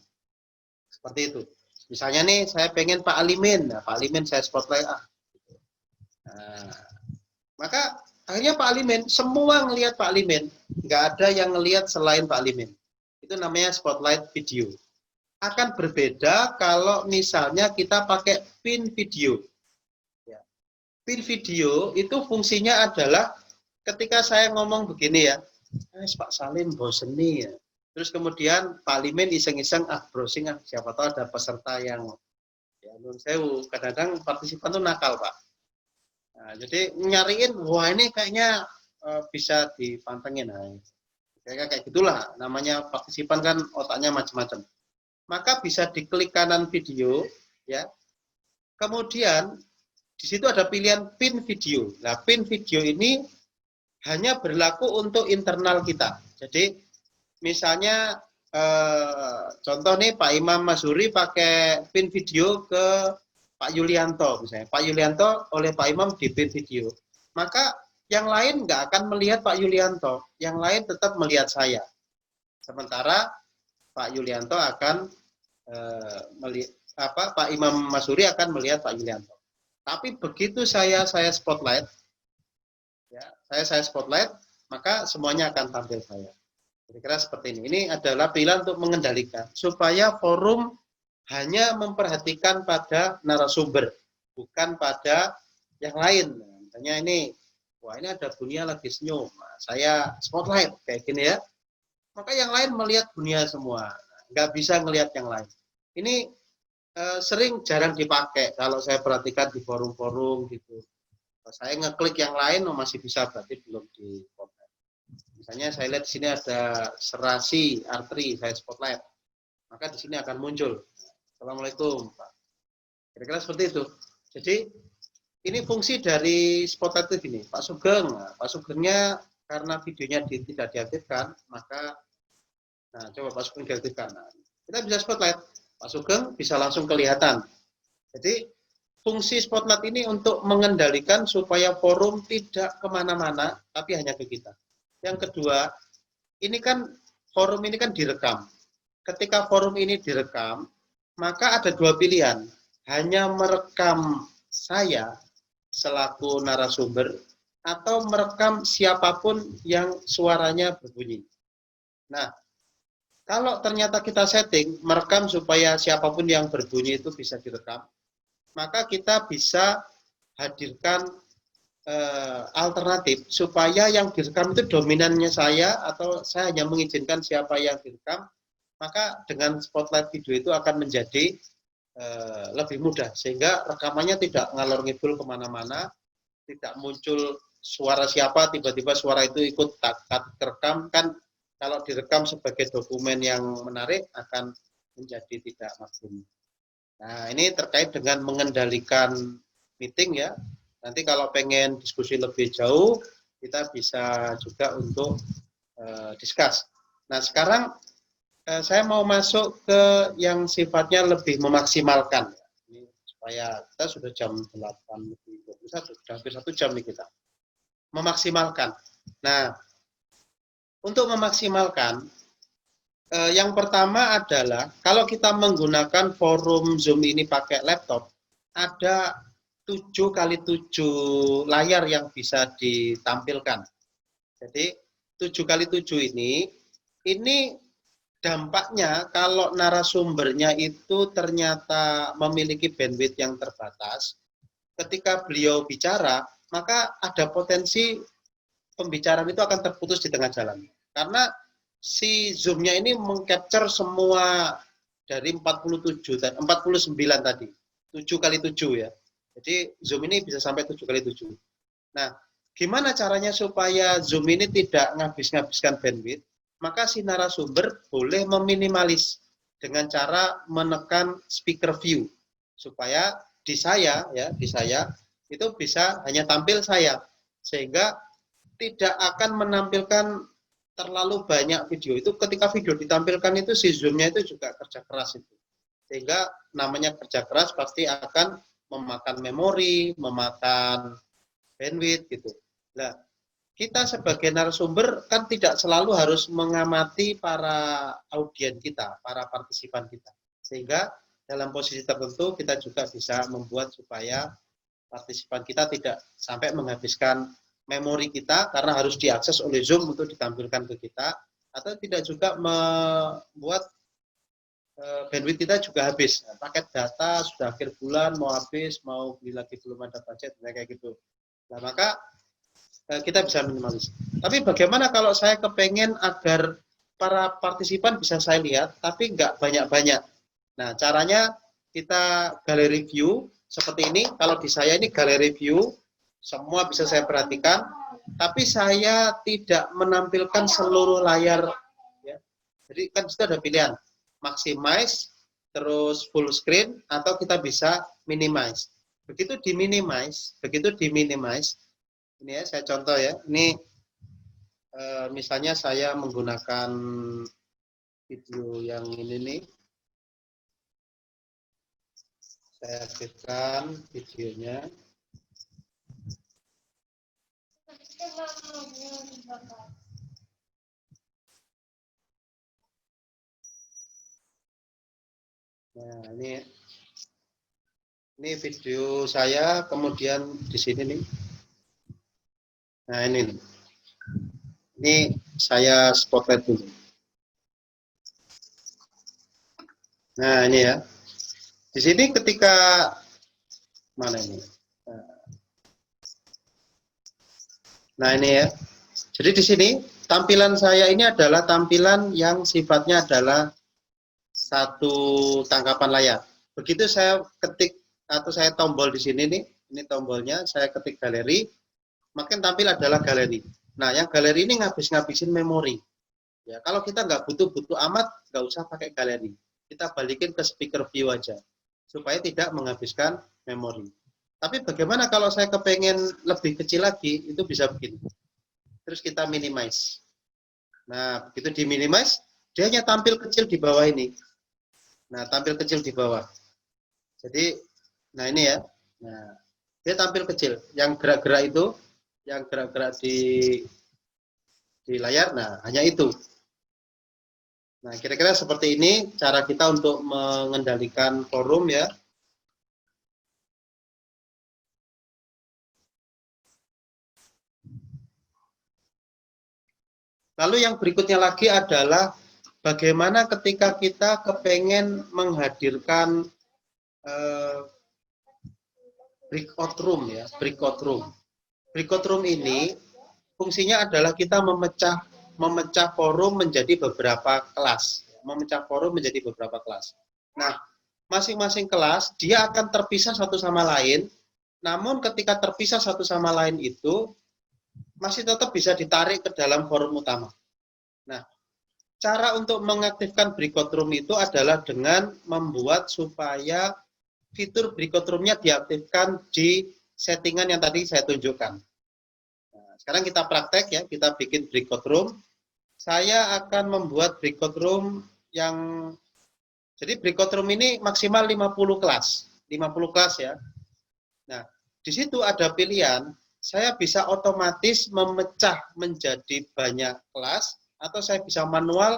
Seperti itu. Misalnya nih, saya pengen Pak Alimin, nah, Pak Alimin saya spotlight. Nah, maka akhirnya Pak Alimin, semua ngelihat Pak Alimin, nggak ada yang ngelihat selain Pak Alimin. Itu namanya spotlight video. Akan berbeda kalau misalnya kita pakai pin video. Ya. Pin video itu fungsinya adalah ketika saya ngomong begini ya, Pak Salim bosen nih ya. Terus kemudian Pak Alimin iseng-iseng browsing siapa tahu ada peserta yang ya nun sewu, kadang-kadang partisipan tuh nakal Pak. Nah, jadi nyariin, wah ini kayaknya bisa dipantengin. Nah, kayak gitulah, namanya partisipan kan otaknya macam-macam. Maka bisa diklik kanan video, ya. Kemudian di situ ada pilihan pin video. Nah, pin video ini hanya berlaku untuk internal kita. Jadi misalnya contoh nih Pak Imam Mazuri pakai pin video ke Pak Yulianto misalnya. Pak Yulianto oleh Pak Imam di pin video. Maka yang lain nggak akan melihat Pak Yulianto, yang lain tetap melihat saya. Sementara Pak Yulianto akan Pak Imam Mazuri akan melihat Pak Yulianto. Tapi begitu saya spotlight, ya, saya spotlight, maka semuanya akan tampil saya. Kira-kira seperti ini. Ini adalah pilihan untuk mengendalikan supaya forum hanya memperhatikan pada narasumber, bukan pada yang lain. Misalnya ini, wah ini ada dunia lagi senyum, nah, saya spotlight kayak gini ya. Maka yang lain melihat dunia semua, nggak bisa ngelihat yang lain. Ini jarang dipakai kalau saya perhatikan di forum-forum gitu. Saya ngeklik yang lain masih bisa, berarti belum di spotlight. Misalnya saya lihat di sini ada serasi arteri, saya spotlight, maka di sini akan muncul. Assalamualaikum, Pak. Kira-kira seperti itu. Jadi ini fungsi dari spotlight itu gini, Pak Sugeng. Nah, Pak Sugengnya karena videonya tidak diaktifkan, maka nah coba Pak Sugeng diaktifkan. Nah, kita bisa spotlight, Pak Sugeng bisa langsung kelihatan. Jadi fungsi spotlight ini untuk mengendalikan supaya forum tidak kemana-mana, tapi hanya ke kita. Yang kedua, ini kan forum ini kan direkam. Ketika forum ini direkam, maka ada dua pilihan. Hanya merekam saya selaku narasumber, atau merekam siapapun yang suaranya berbunyi. Nah, kalau ternyata kita setting, merekam supaya siapapun yang berbunyi itu bisa direkam, maka kita bisa hadirkan alternatif supaya yang direkam itu dominannya saya, atau saya hanya mengizinkan siapa yang direkam, maka dengan spotlight video itu akan menjadi lebih mudah, sehingga rekamannya tidak ngalor ngidul kemana-mana, tidak muncul suara siapa, tiba-tiba suara itu ikut terekam, kan kalau direkam sebagai dokumen yang menarik akan menjadi tidak mafhum. Nah, ini terkait dengan mengendalikan meeting ya. Nanti kalau pengen diskusi lebih jauh, kita bisa juga untuk discuss. Nah, sekarang saya mau masuk ke yang sifatnya lebih memaksimalkan. Ini supaya kita sudah jam 8:21, sudah hampir 1 jam nih kita. Memaksimalkan. Nah, untuk memaksimalkan, yang pertama adalah kalau kita menggunakan forum Zoom ini pakai laptop, ada 7x7 layar yang bisa ditampilkan. Jadi 7x7 ini dampaknya kalau narasumbernya itu ternyata memiliki bandwidth yang terbatas, ketika beliau bicara, maka ada potensi pembicaraan itu akan terputus di tengah jalan. Karena si Zoom-nya ini mengcapture semua dari 47 dan 49 tadi, 7x7 ya. Jadi Zoom ini bisa sampai 7x7. Nah, gimana caranya supaya Zoom ini tidak ngabis-ngabiskan bandwidth? Maka si narasumber boleh meminimalis dengan cara menekan speaker view supaya di saya itu bisa hanya tampil saya, sehingga tidak akan menampilkan terlalu banyak video. Itu ketika video ditampilkan itu si Zoom-nya itu juga kerja keras itu, sehingga namanya kerja keras pasti akan memakan memori, memakan bandwidth gitu. Nah, kita sebagai narasumber kan tidak selalu harus mengamati para audien kita, para partisipan kita. Sehingga dalam posisi tertentu kita juga bisa membuat supaya partisipan kita tidak sampai menghabiskan memori kita karena harus diakses oleh Zoom untuk ditampilkan ke kita, atau tidak juga membuat bandwidth kita juga habis. Paket data sudah akhir bulan mau habis, mau beli lagi belum ada budget, kayak gitu. Nah, maka kita bisa minimalis. Tapi bagaimana kalau saya kepengen agar para partisipan bisa saya lihat, tapi nggak banyak-banyak. Nah, caranya kita galeri view seperti ini. Kalau di saya ini galeri view, semua bisa saya perhatikan, tapi saya tidak menampilkan seluruh layar. Ya. Jadi kan sudah ada pilihan, maximize, terus full screen, atau kita bisa minimize. Begitu di minimize, ini ya, saya contoh ya, ini misalnya saya menggunakan video yang ini nih, saya aktifkan videonya. Nah, ini video saya, kemudian di sini nih. Nah, ini saya spotlight dulu. Nah, ini ya. Di sini ketika mana ini? Nah, ini ya. Jadi di sini tampilan saya ini adalah tampilan yang sifatnya adalah satu tangkapan layar. Begitu saya ketik atau saya tombol di sini nih, ini tombolnya, saya ketik galeri, makin tampil adalah galeri. Nah, yang galeri ini ngabis-ngabisin memori. Ya, kalau kita nggak butuh-butuh amat, nggak usah pakai galeri. Kita balikin ke speaker view aja, supaya tidak menghabiskan memori. Tapi bagaimana kalau saya kepengen lebih kecil lagi, itu bisa begini. Terus kita minimize. Nah, begitu di minimize, dia hanya tampil kecil di bawah ini. Nah, tampil kecil di bawah. Jadi, nah ini ya. Nah, dia tampil kecil. Yang gerak-gerak itu, yang gerak-gerak di layar, nah hanya itu. Nah, kira-kira seperti ini cara kita untuk mengendalikan forum ya. Lalu yang berikutnya lagi adalah bagaimana ketika kita kepengen menghadirkan breakout room ya, breakout room. Breakout room ini fungsinya adalah kita memecah forum menjadi beberapa kelas. Nah, masing-masing kelas dia akan terpisah satu sama lain. Namun ketika terpisah satu sama lain itu masih tetap bisa ditarik ke dalam forum utama. Nah, cara untuk mengaktifkan breakout room itu adalah dengan membuat supaya fitur breakout room-nya diaktifkan di settingan yang tadi saya tunjukkan. Nah, sekarang kita praktek ya, kita bikin breakout room. Saya akan membuat breakout room yang, jadi breakout room ini maksimal 50 kelas. 50 kelas ya. Nah, di situ ada pilihan, saya bisa otomatis memecah menjadi banyak kelas, atau saya bisa manual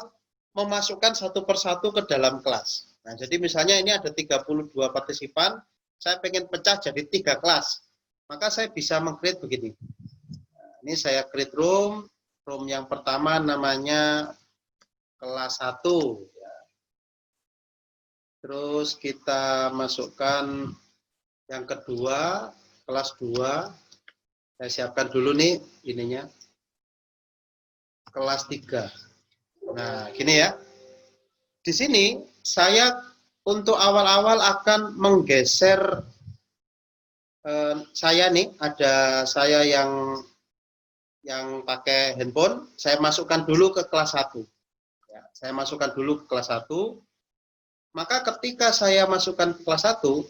memasukkan satu persatu ke dalam kelas. Nah, jadi misalnya ini ada 32 partisipan, saya pengen pecah jadi 3 kelas. Maka saya bisa meng-create begini. Nah, ini saya create room yang pertama namanya kelas 1. Ya. Terus kita masukkan yang kedua, kelas 2. Saya siapkan dulu nih ininya. Kelas 3. Nah, gini ya. Di sini saya untuk awal-awal akan menggeser saya nih, ada saya yang pakai handphone, saya masukkan dulu ke kelas 1. Ya, saya masukkan dulu ke kelas 1. Maka ketika saya masukkan ke kelas 1,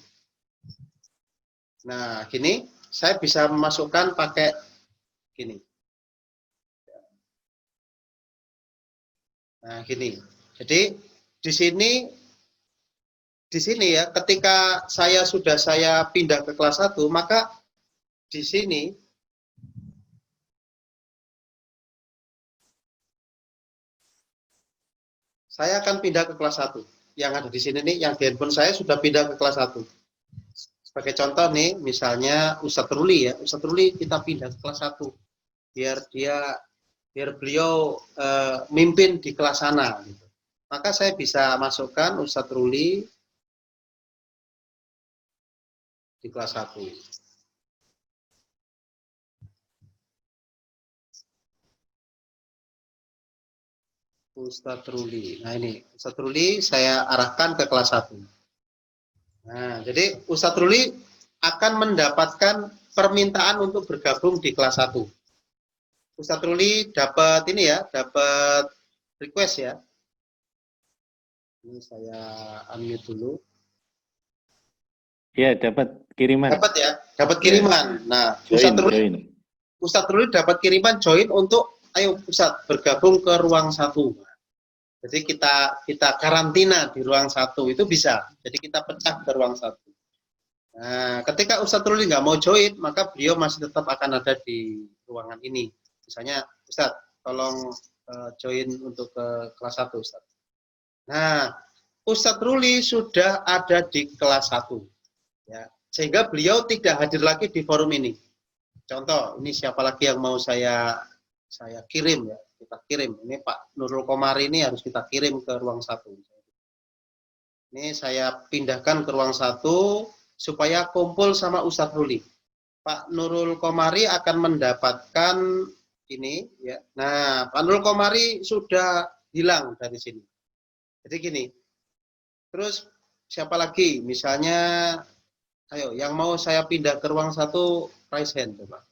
nah gini, saya bisa memasukkan pakai gini. Nah, gini. Jadi di sini ya, ketika saya pindah ke kelas 1, maka di sini saya akan pindah ke kelas 1. Yang ada di sini nih, yang di handphone saya sudah pindah ke kelas 1. Sebagai contoh nih, misalnya Ustadz Ruli ya. Ustadz Ruli kita pindah ke kelas 1. Biar beliau mimpin di kelas sana. Gitu. Maka saya bisa masukkan Ustadz Ruli di kelas 1. Ustadz Ruli. Nah ini, Ustadz Ruli saya arahkan ke kelas 1. Nah, jadi Ustadz Ruli akan mendapatkan permintaan untuk bergabung di kelas 1. Ustadz Ruli dapat ini ya, dapat request ya. Ini saya unmute dulu. Ya, dapat kiriman. Dapat ya, dapat kiriman. Nah, Ustadz Ruli dapat kiriman join untuk, ayo Ustadz bergabung ke ruang 1. Jadi kita karantina di ruang 1 itu bisa. Jadi kita pecah ke ruang 1. Nah, ketika Ustadz Ruli nggak mau join, maka beliau masih tetap akan ada di ruangan ini. Misalnya, Ustadz, tolong join untuk ke kelas 1, Ustadz. Nah, Ustadz Ruli sudah ada di kelas 1. Ya, sehingga beliau tidak hadir lagi di forum ini. Contoh, ini siapa lagi yang mau saya kirim ya, kita kirim. Ini Pak Nurul Komari ini harus kita kirim ke ruang 1. Ini saya pindahkan ke ruang 1 supaya kumpul sama Ustadz Ruli. Pak Nurul Komari akan mendapatkan ini ya. Nah, Pak Nurul Komari sudah hilang dari sini. Jadi gini. Terus siapa lagi? Misalnya, ayo yang mau saya pindah ke ruang 1, raise hand coba.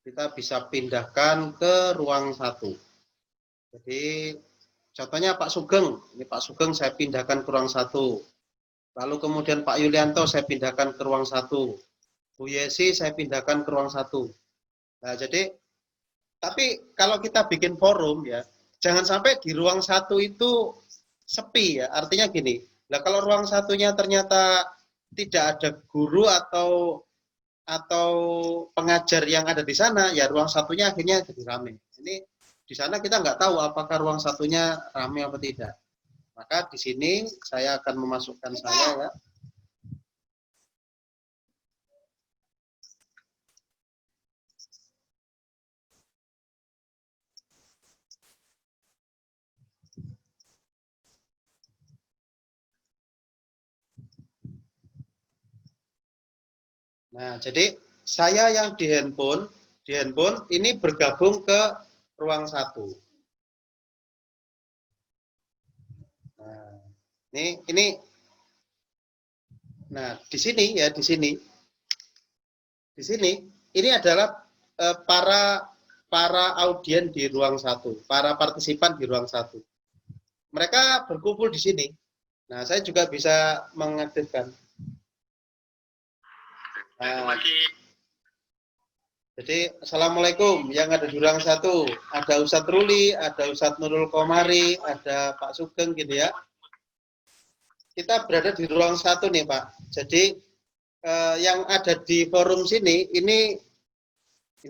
Kita bisa pindahkan ke ruang 1. Jadi contohnya Pak Sugeng, ini Pak Sugeng saya pindahkan ke ruang 1. Lalu kemudian Pak Yulianto saya pindahkan ke ruang 1. Bu Yesi saya pindahkan ke ruang 1. Nah, jadi tapi kalau kita bikin forum ya, jangan sampai di ruang 1 itu sepi ya. Artinya gini, nah kalau ruang 1-nya ternyata tidak ada guru atau pengajar yang ada di sana, ya ruang 1-nya akhirnya jadi ramai. Ini di sana kita nggak tahu apakah ruang 1-nya ramai atau tidak. Maka di sini saya akan memasukkan saya ya. Nah, jadi saya yang di handphone ini bergabung ke ruang 1. Nah, ini nah, di sini ya, di sini ini adalah para audien di ruang 1, para partisipan di ruang 1. Mereka berkumpul di sini. Nah, saya juga bisa mengaktifkan. Nah, jadi Assalamualaikum yang ada di ruang 1, ada Ustadz Ruli, ada Ustadz Nurul Komari, ada Pak Sugeng gitu ya. Kita berada di ruang 1 nih Pak. Jadi yang ada di forum sini ini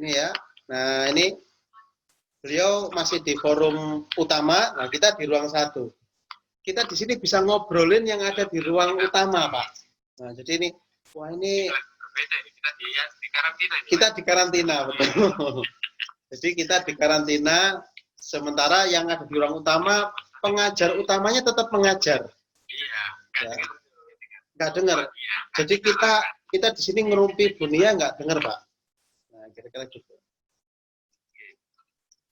ya. Nah, ini beliau masih di forum utama. Nah, kita di ruang 1. Kita di sini bisa ngobrolin yang ada di ruang utama, Pak. Nah, jadi ini wah ini kita di karantina, betul. Jadi kita di karantina, sementara yang ada di ruang utama, pengajar utamanya tetap mengajar. Ya. Nggak dengar. Jadi kita di sini ngerumpi dunia nggak dengar, Pak. Nah, kira-kira gitu.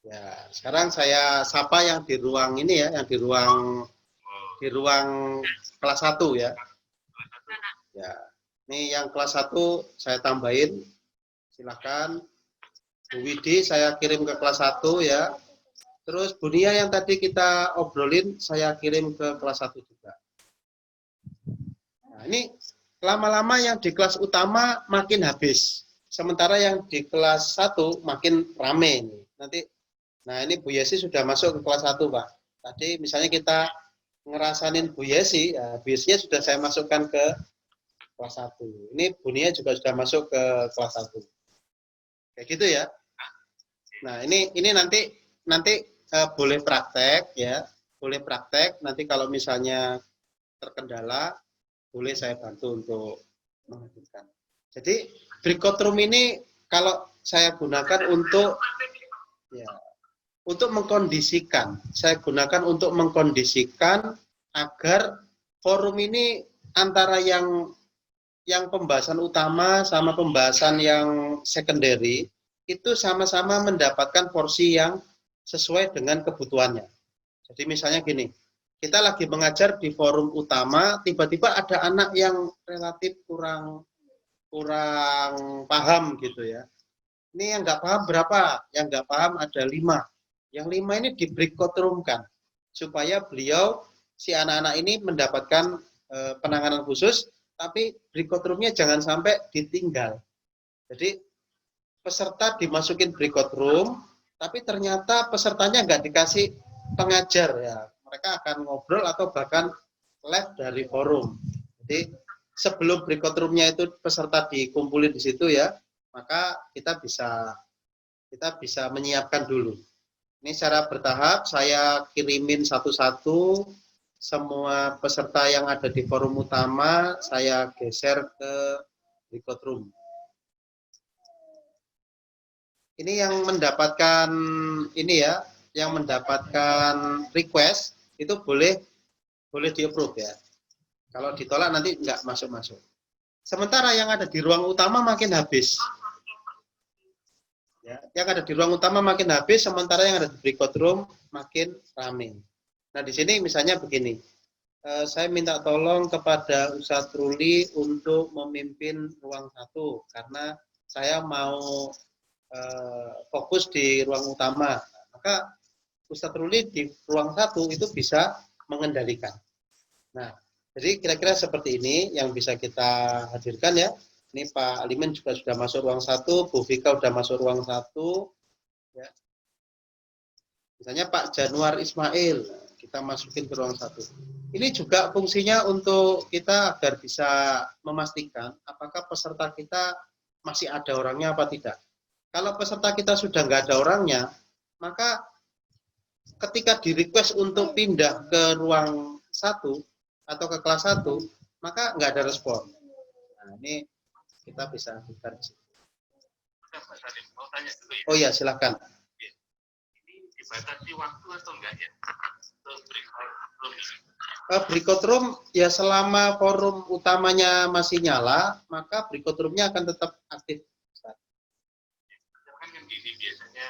Ya, sekarang saya sapa yang di ruang ini ya, yang di ruang kelas 1 ya. Ya. Ini yang kelas 1 saya tambahin. Silakan. Bu Widi saya kirim ke kelas 1 ya. Terus Bu Nia yang tadi kita obrolin saya kirim ke kelas 1 juga. Nah, ini lama-lama yang di kelas utama makin habis. Sementara yang di kelas 1 makin rame ini. Nanti nah ini Bu Yesi sudah masuk ke kelas 1, Pak. Tadi misalnya kita ngerasain Bu Yesi, ya, Bu Yesinya sudah saya masukkan ke kelas 1. Ini Bu Nia juga sudah masuk ke kelas 1. Kayak gitu ya. Nah, ini nanti boleh praktek ya. Boleh praktek, nanti kalau misalnya terkendala boleh saya bantu untuk menghadirkan. Jadi breakout room ini kalau saya gunakan untuk ya untuk mengkondisikan. Saya gunakan untuk mengkondisikan agar forum ini antara yang pembahasan utama sama pembahasan yang secondary itu sama-sama mendapatkan porsi yang sesuai dengan kebutuhannya. Jadi misalnya gini, kita lagi mengajar di forum utama, tiba-tiba ada anak yang relatif kurang paham gitu ya. Ini yang nggak paham berapa? Yang nggak paham ada 5. Yang 5 ini di breakout room-kan supaya beliau si anak-anak ini mendapatkan penanganan khusus, tapi breakout room-nya jangan sampai ditinggal. Jadi peserta dimasukin breakout room, tapi ternyata pesertanya nggak dikasih pengajar ya. Mereka akan ngobrol atau bahkan live dari forum. Jadi sebelum breakout room-nya itu peserta dikumpulin di situ ya, maka kita bisa menyiapkan dulu. Ini secara bertahap saya kirimin satu-satu semua peserta yang ada di forum utama, saya geser ke breakout room. Ini yang mendapatkan ini ya, yang mendapatkan request itu boleh di-approve ya. Kalau ditolak nanti nggak masuk-masuk. Sementara yang ada di ruang utama makin habis. Ya, yang ada di ruang utama makin habis, sementara yang ada di breakout room makin ramai. Nah, di sini misalnya begini, saya minta tolong kepada Ustadz Ruli untuk memimpin ruang 1, karena saya mau fokus di ruang utama. Maka Ustadz Ruli di ruang 1 itu bisa mengendalikan. Nah, jadi kira-kira seperti ini yang bisa kita hadirkan ya. Ini Pak Alimin juga sudah masuk ruang 1, Bu Vika sudah masuk ruang 1. Ya. Misalnya Pak Januar Ismail, kita masukin ke ruang 1. Ini juga fungsinya untuk kita agar bisa memastikan apakah peserta kita masih ada orangnya apa tidak. Kalau peserta kita sudah nggak ada orangnya, maka ketika di request untuk pindah ke ruang 1 atau ke kelas 1, maka nggak ada respon. Nah, ini kita bisa buka di sini. Oh ya, silakan. Ini dibatasi waktu atau enggak ya? Breakout room ya selama forum utamanya masih nyala, maka breakout room-nya akan tetap aktif. Kan gini biasanya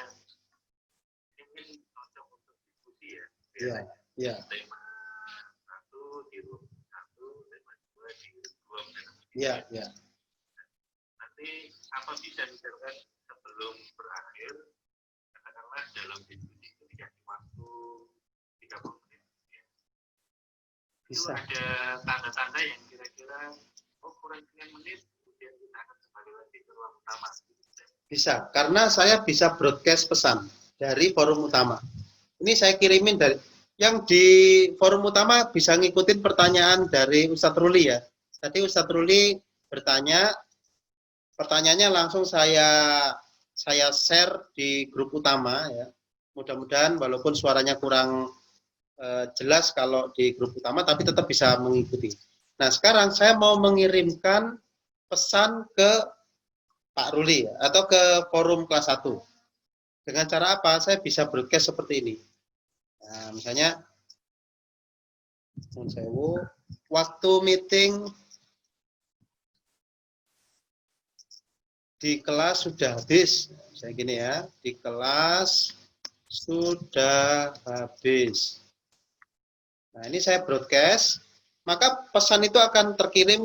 mungkin cocok untuk diskusi ya. Iya, iya. Tema 1 di room 1, tema 2 di room 2. Iya, iya. Nanti apa bisa misalkan sebelum berakhir, katakanlah dalam diskusi itu dikasih waktu 30 menit. Ya. Bisa. ada tanda-tanda yang kira-kira kurang sekian menit, kemudian kita akan kembali lagi ke ruang utama. Bisa, karena saya bisa broadcast pesan dari forum utama. Ini saya kirimin dari yang di forum utama bisa ngikutin pertanyaan dari Ustadz Ruli ya. Tadi Ustadz Ruli bertanya, pertanyaannya langsung saya share di grup utama ya. Mudah-mudahan walaupun suaranya kurang jelas kalau di grup utama, tapi tetap bisa mengikuti. Nah, sekarang saya mau mengirimkan pesan ke Pak Ruli ya, atau ke forum kelas 1. Dengan cara apa? Saya bisa broadcast seperti ini. Nah, misalnya, waktu meeting di kelas sudah habis. Saya gini ya, di kelas sudah habis. Nah, ini saya broadcast, maka pesan itu akan terkirim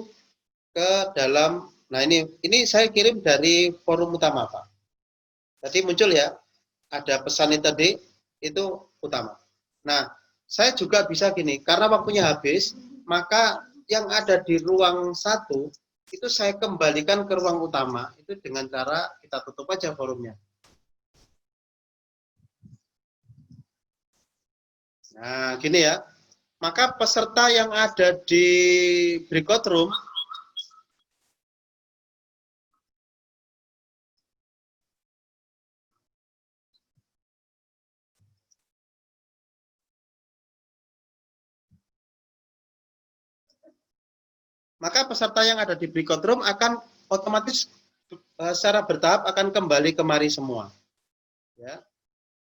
ke dalam, nah ini saya kirim dari forum utama, Pak. Tadi muncul ya, ada pesan itu tadi, itu utama. Nah, saya juga bisa gini, karena waktunya habis, maka yang ada di ruang 1, itu saya kembalikan ke ruang utama, itu dengan cara kita tutup aja forumnya. Nah, gini ya. Maka peserta yang ada di breakout room akan otomatis secara bertahap akan kembali kemari semua. Ya.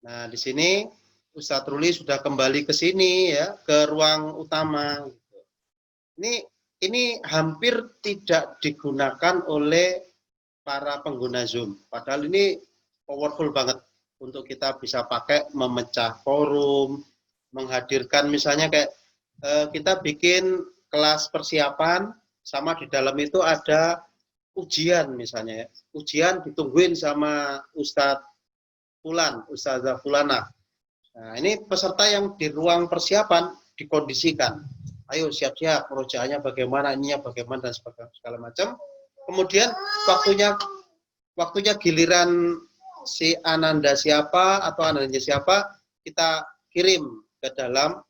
Nah, di sini Ustadz Ruli sudah kembali ke sini ya, ke ruang utama. Ini hampir tidak digunakan oleh para pengguna Zoom. Padahal ini powerful banget untuk kita bisa pakai memecah forum, menghadirkan misalnya kayak kita bikin kelas persiapan, sama di dalam itu ada ujian misalnya. Ujian ditungguin sama Ustadz Fulan, Ustazah Fulana. Nah, ini peserta yang di ruang persiapan dikondisikan. Ayo siap-siap, perojaannya bagaimana, ininya bagaimana, dan segala macam. Kemudian waktunya giliran si Ananda siapa atau Ananda siapa, kita kirim ke dalam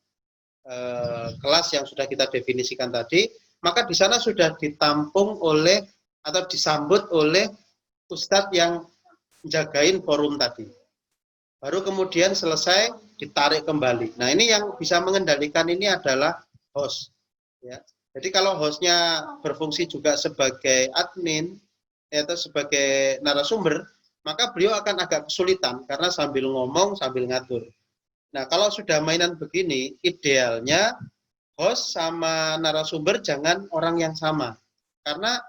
kelas yang sudah kita definisikan tadi, maka di sana sudah ditampung oleh atau disambut oleh Ustadz yang jagain forum tadi. Baru kemudian selesai ditarik kembali. Nah, ini yang bisa mengendalikan ini adalah host. Ya. Jadi kalau hostnya berfungsi juga sebagai admin atau sebagai narasumber, maka beliau akan agak kesulitan karena sambil ngomong sambil ngatur. Nah, kalau sudah mainan begini, idealnya host sama narasumber jangan orang yang sama. Karena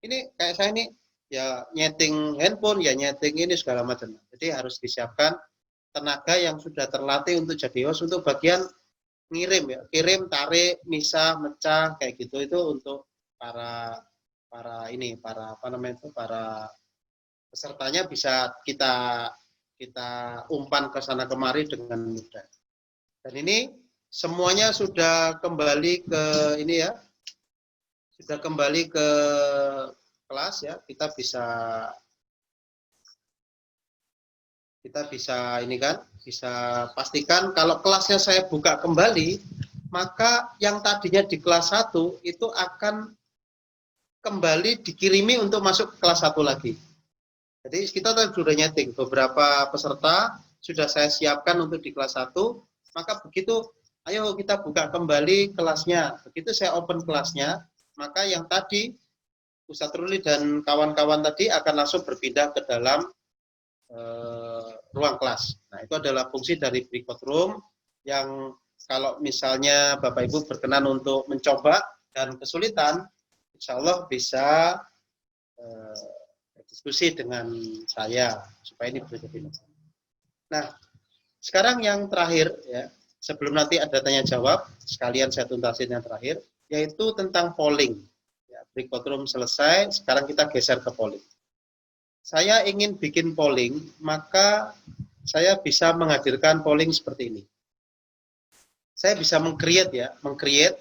ini kayak saya ini ya nyeting handphone, ya nyeting ini segala macam. Jadi harus disiapkan tenaga yang sudah terlatih untuk jadi host untuk bagian ngirim ya, kirim, tarik, misah, mecah kayak gitu, itu untuk para pesertanya bisa kita umpan ke sana kemari dengan mudah. Dan ini semuanya sudah kembali ke ini ya. Sudah kembali ke kelas ya. Kita bisa ini kan, bisa pastikan kalau kelasnya saya buka kembali, maka yang tadinya di kelas 1 itu akan kembali dikirimi untuk masuk ke kelas 1 lagi. Jadi kita sudah nyeting, beberapa peserta sudah saya siapkan untuk di kelas 1, maka begitu, ayo kita buka kembali kelasnya. Begitu saya open kelasnya, maka yang tadi, Ustadz Ruli dan kawan-kawan tadi akan langsung berpindah ke dalam ruang kelas. Nah, itu adalah fungsi dari breakout room yang kalau misalnya Bapak Ibu berkenan untuk mencoba dan kesulitan, insya Allah bisa berdiskusi dengan saya supaya ini bisa jadi. Nah, sekarang yang terakhir ya, sebelum nanti ada tanya jawab, sekalian saya tuntasin yang terakhir, yaitu tentang polling. Ya, breakout room selesai, sekarang kita geser ke polling. Saya ingin bikin polling, maka saya bisa menghadirkan polling seperti ini. Saya bisa meng-create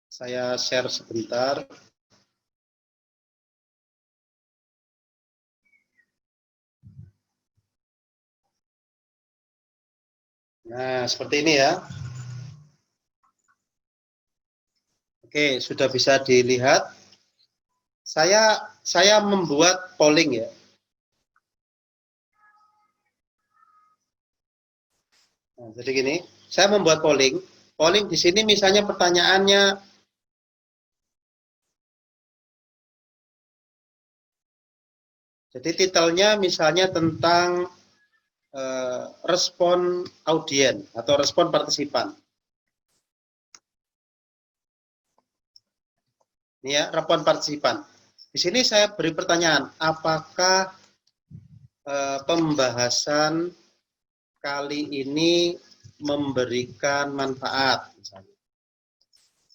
Saya share sebentar. Nah, seperti ini ya. Oke, sudah bisa dilihat. Saya membuat polling ya. Nah, jadi gini, saya membuat polling. Polling di sini misalnya pertanyaannya jadi titelnya misalnya tentang respon audien atau respon partisipan. Ini ya, respon partisipan. Di sini saya beri pertanyaan, apakah pembahasan kali ini memberikan manfaat? Misalnya.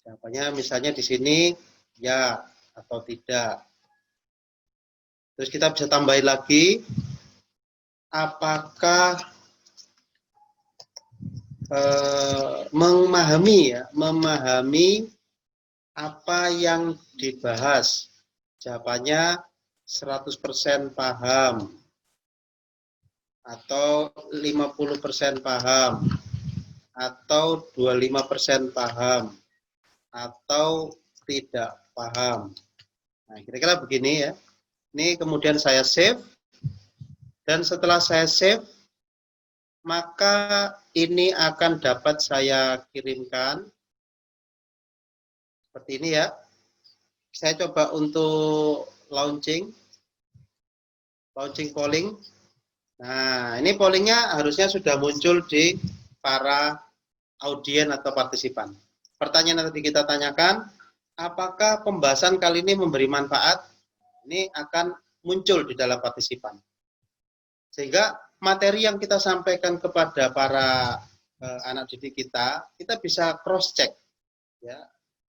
Jawabannya misalnya di sini ya atau tidak. Terus kita bisa tambahin lagi, apakah memahami apa yang dibahas. Jawabannya 100% paham atau 50% paham atau 25% paham atau tidak paham. Nah, kira-kira begini ya. Ini kemudian saya save, dan setelah saya save, maka ini akan dapat saya kirimkan seperti ini ya. Saya coba untuk launching polling. Nah, ini pollingnya harusnya sudah muncul di para audien atau partisipan. Pertanyaan yang tadi kita tanyakan, apakah pembahasan kali ini memberi manfaat? Ini akan muncul di dalam partisipan. Sehingga materi yang kita sampaikan kepada para anak didik kita bisa cross-check. Ya.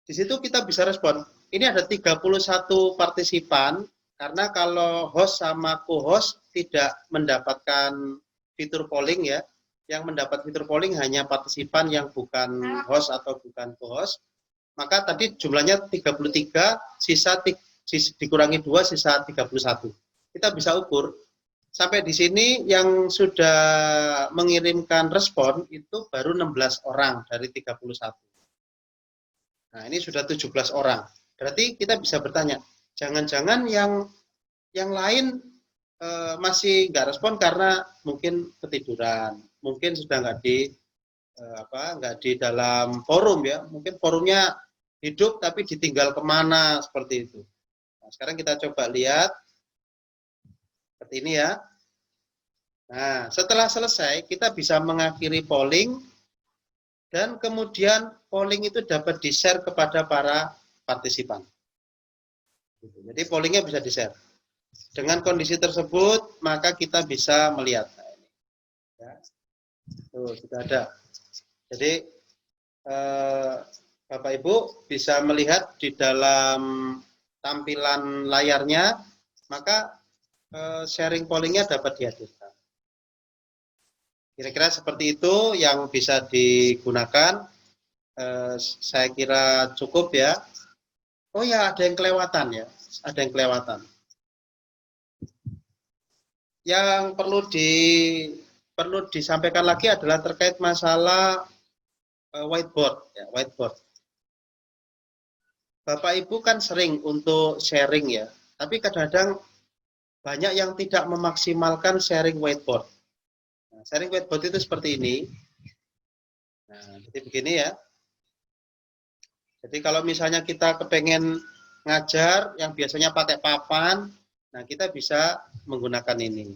Di situ kita bisa respon. Ini ada 31 partisipan, karena kalau host sama co-host tidak mendapatkan fitur polling ya. Yang mendapat fitur polling hanya partisipan yang bukan host atau bukan co-host. Maka tadi jumlahnya 33, dikurangi 2, sisa 31. Kita bisa ukur. Sampai di sini yang sudah mengirimkan respon itu baru 16 orang dari 31. Nah, ini sudah 17 orang. Berarti kita bisa bertanya, jangan-jangan yang lain masih nggak respon karena mungkin ketiduran, mungkin sudah nggak di dalam forum ya, mungkin forumnya hidup tapi ditinggal kemana seperti itu. Nah, sekarang kita coba lihat seperti ini ya. Nah, setelah selesai kita bisa mengakhiri polling, dan kemudian polling itu dapat di-share kepada para partisipan. Jadi pollingnya bisa di-share. Dengan kondisi tersebut, maka kita bisa melihat. Nah, ini. Ya. Tuh, sudah ada. Jadi, Bapak Ibu bisa melihat di dalam tampilan layarnya, maka sharing pollingnya dapat dihadirkan. Kira-kira seperti itu yang bisa digunakan. Saya kira cukup ya. Oh ya, ada yang kelewatan ya. Ada yang kelewatan. Yang perlu disampaikan lagi adalah terkait masalah whiteboard. Ya, whiteboard. Bapak Ibu kan sering untuk sharing ya. Tapi kadang-kadang banyak yang tidak memaksimalkan sharing whiteboard. Nah, sharing whiteboard itu seperti ini. Nah, jadi begini ya. Jadi kalau misalnya kita kepengen ngajar yang biasanya pakai papan, nah kita bisa menggunakan ini.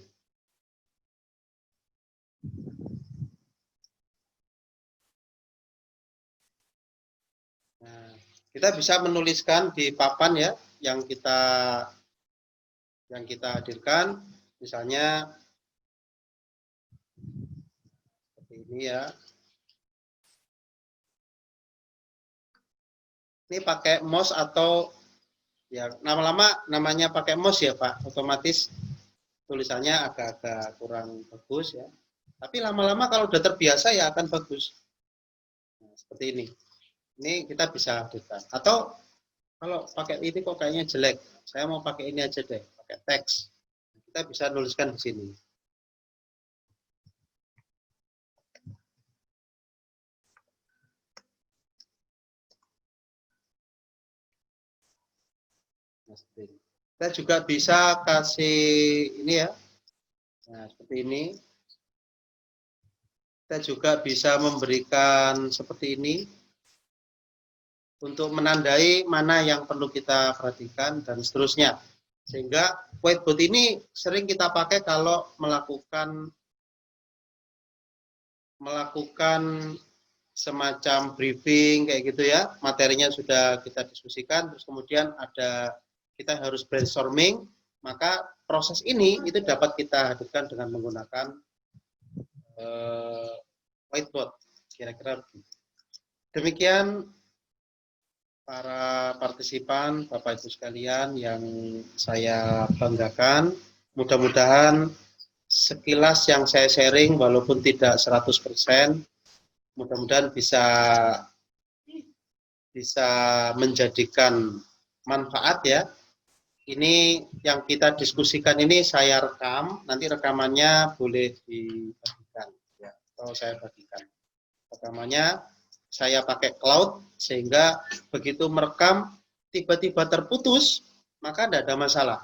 Nah, kita bisa menuliskan di papan ya yang kita hadirkan, misalnya seperti ini ya. Ini pakai mouse atau ya lama-lama namanya pakai mouse ya Pak, otomatis tulisannya agak-agak kurang bagus ya. Tapi lama-lama kalau udah terbiasa ya akan bagus. Nah, seperti ini. Ini kita bisa hadirkan. Atau kalau pakai ini kok kayaknya jelek, saya mau pakai ini aja deh, pakai teks. Kita bisa nuliskan di sini. Kita juga bisa kasih ini ya, nah seperti ini. Kita juga bisa memberikan seperti ini untuk menandai mana yang perlu kita perhatikan dan seterusnya. Sehingga whiteboard ini sering kita pakai kalau melakukan semacam briefing kayak gitu ya. Materinya sudah kita diskusikan, terus kemudian kita harus brainstorming, maka proses ini itu dapat kita hadirkan dengan menggunakan whiteboard. Kira-kira begitu. Demikian para partisipan, Bapak Ibu sekalian yang saya banggakan. Mudah-mudahan sekilas yang saya sharing walaupun tidak 100%, mudah-mudahan bisa menjadikan manfaat ya. Ini yang kita diskusikan ini saya rekam, nanti rekamannya boleh dibagikan ya, atau saya bagikan. Rekamannya saya pakai cloud sehingga begitu merekam tiba-tiba terputus, maka tidak ada masalah.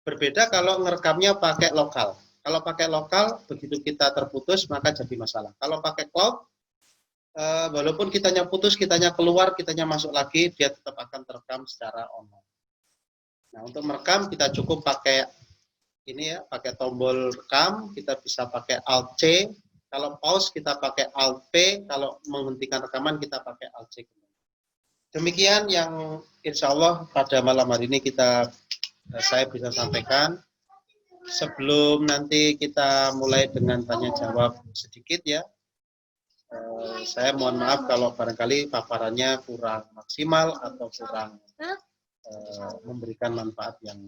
Berbeda kalau ngerekamnya pakai lokal. Kalau pakai lokal, begitu kita terputus, maka jadi masalah. Kalau pakai cloud, walaupun kitanya putus, kitanya keluar, kitanya masuk lagi, dia tetap akan terekam secara online. Nah, untuk merekam kita cukup pakai ini ya, pakai tombol rekam, kita bisa pakai Alt C. Kalau pause kita pakai Alt P, kalau menghentikan rekaman kita pakai Alt C. Demikian yang insya Allah pada malam hari ini saya bisa sampaikan. Sebelum nanti kita mulai dengan tanya jawab sedikit ya, saya mohon maaf kalau barangkali paparannya kurang maksimal atau kurang memberikan manfaat yang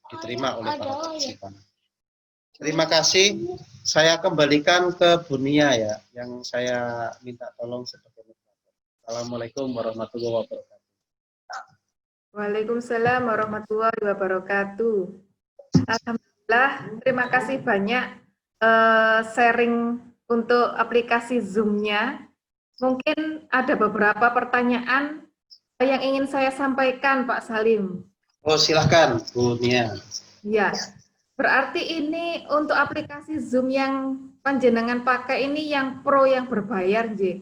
diterima oleh para partisipan. Terima kasih. Saya kembalikan ke Bunia ya, yang saya minta tolong sebagai moderator. Assalamualaikum warahmatullahi wabarakatuh. Waalaikumsalam warahmatullahi wabarakatuh. Alhamdulillah, terima kasih banyak sharing untuk aplikasi Zoom-nya. Mungkin ada beberapa pertanyaan yang ingin saya sampaikan, Pak Salim. Oh, silahkan, Bu Nia. Ya, berarti ini untuk aplikasi Zoom yang panjenengan pakai ini yang pro yang berbayar, J?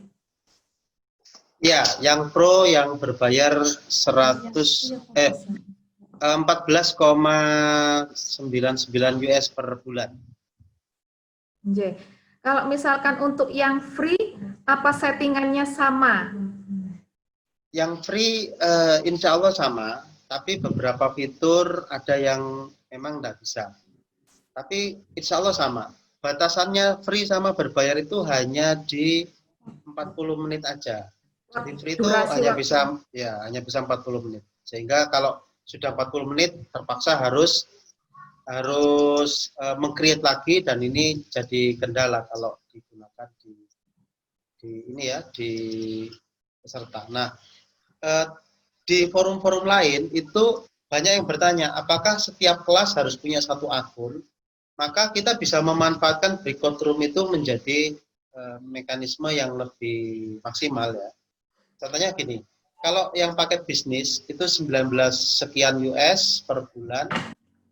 Ya, yang pro yang berbayar 14,99 US per bulan. J. Kalau misalkan untuk yang free, apa settingannya sama? Yang free insya Allah sama, tapi beberapa fitur ada yang memang tidak bisa. Tapi insya Allah sama. Batasannya free sama berbayar itu hanya di 40 menit aja. Jadi free itu hanya bisa 40 menit. Sehingga kalau sudah 40 menit terpaksa harus meng-create lagi, dan ini jadi kendala kalau digunakan di peserta. Nah, di forum-forum lain itu banyak yang bertanya, apakah setiap kelas harus punya satu akun? Maka kita bisa memanfaatkan breakout room itu menjadi mekanisme yang lebih maksimal ya. Contohnya gini, kalau yang paket bisnis itu 19 sekian US per bulan,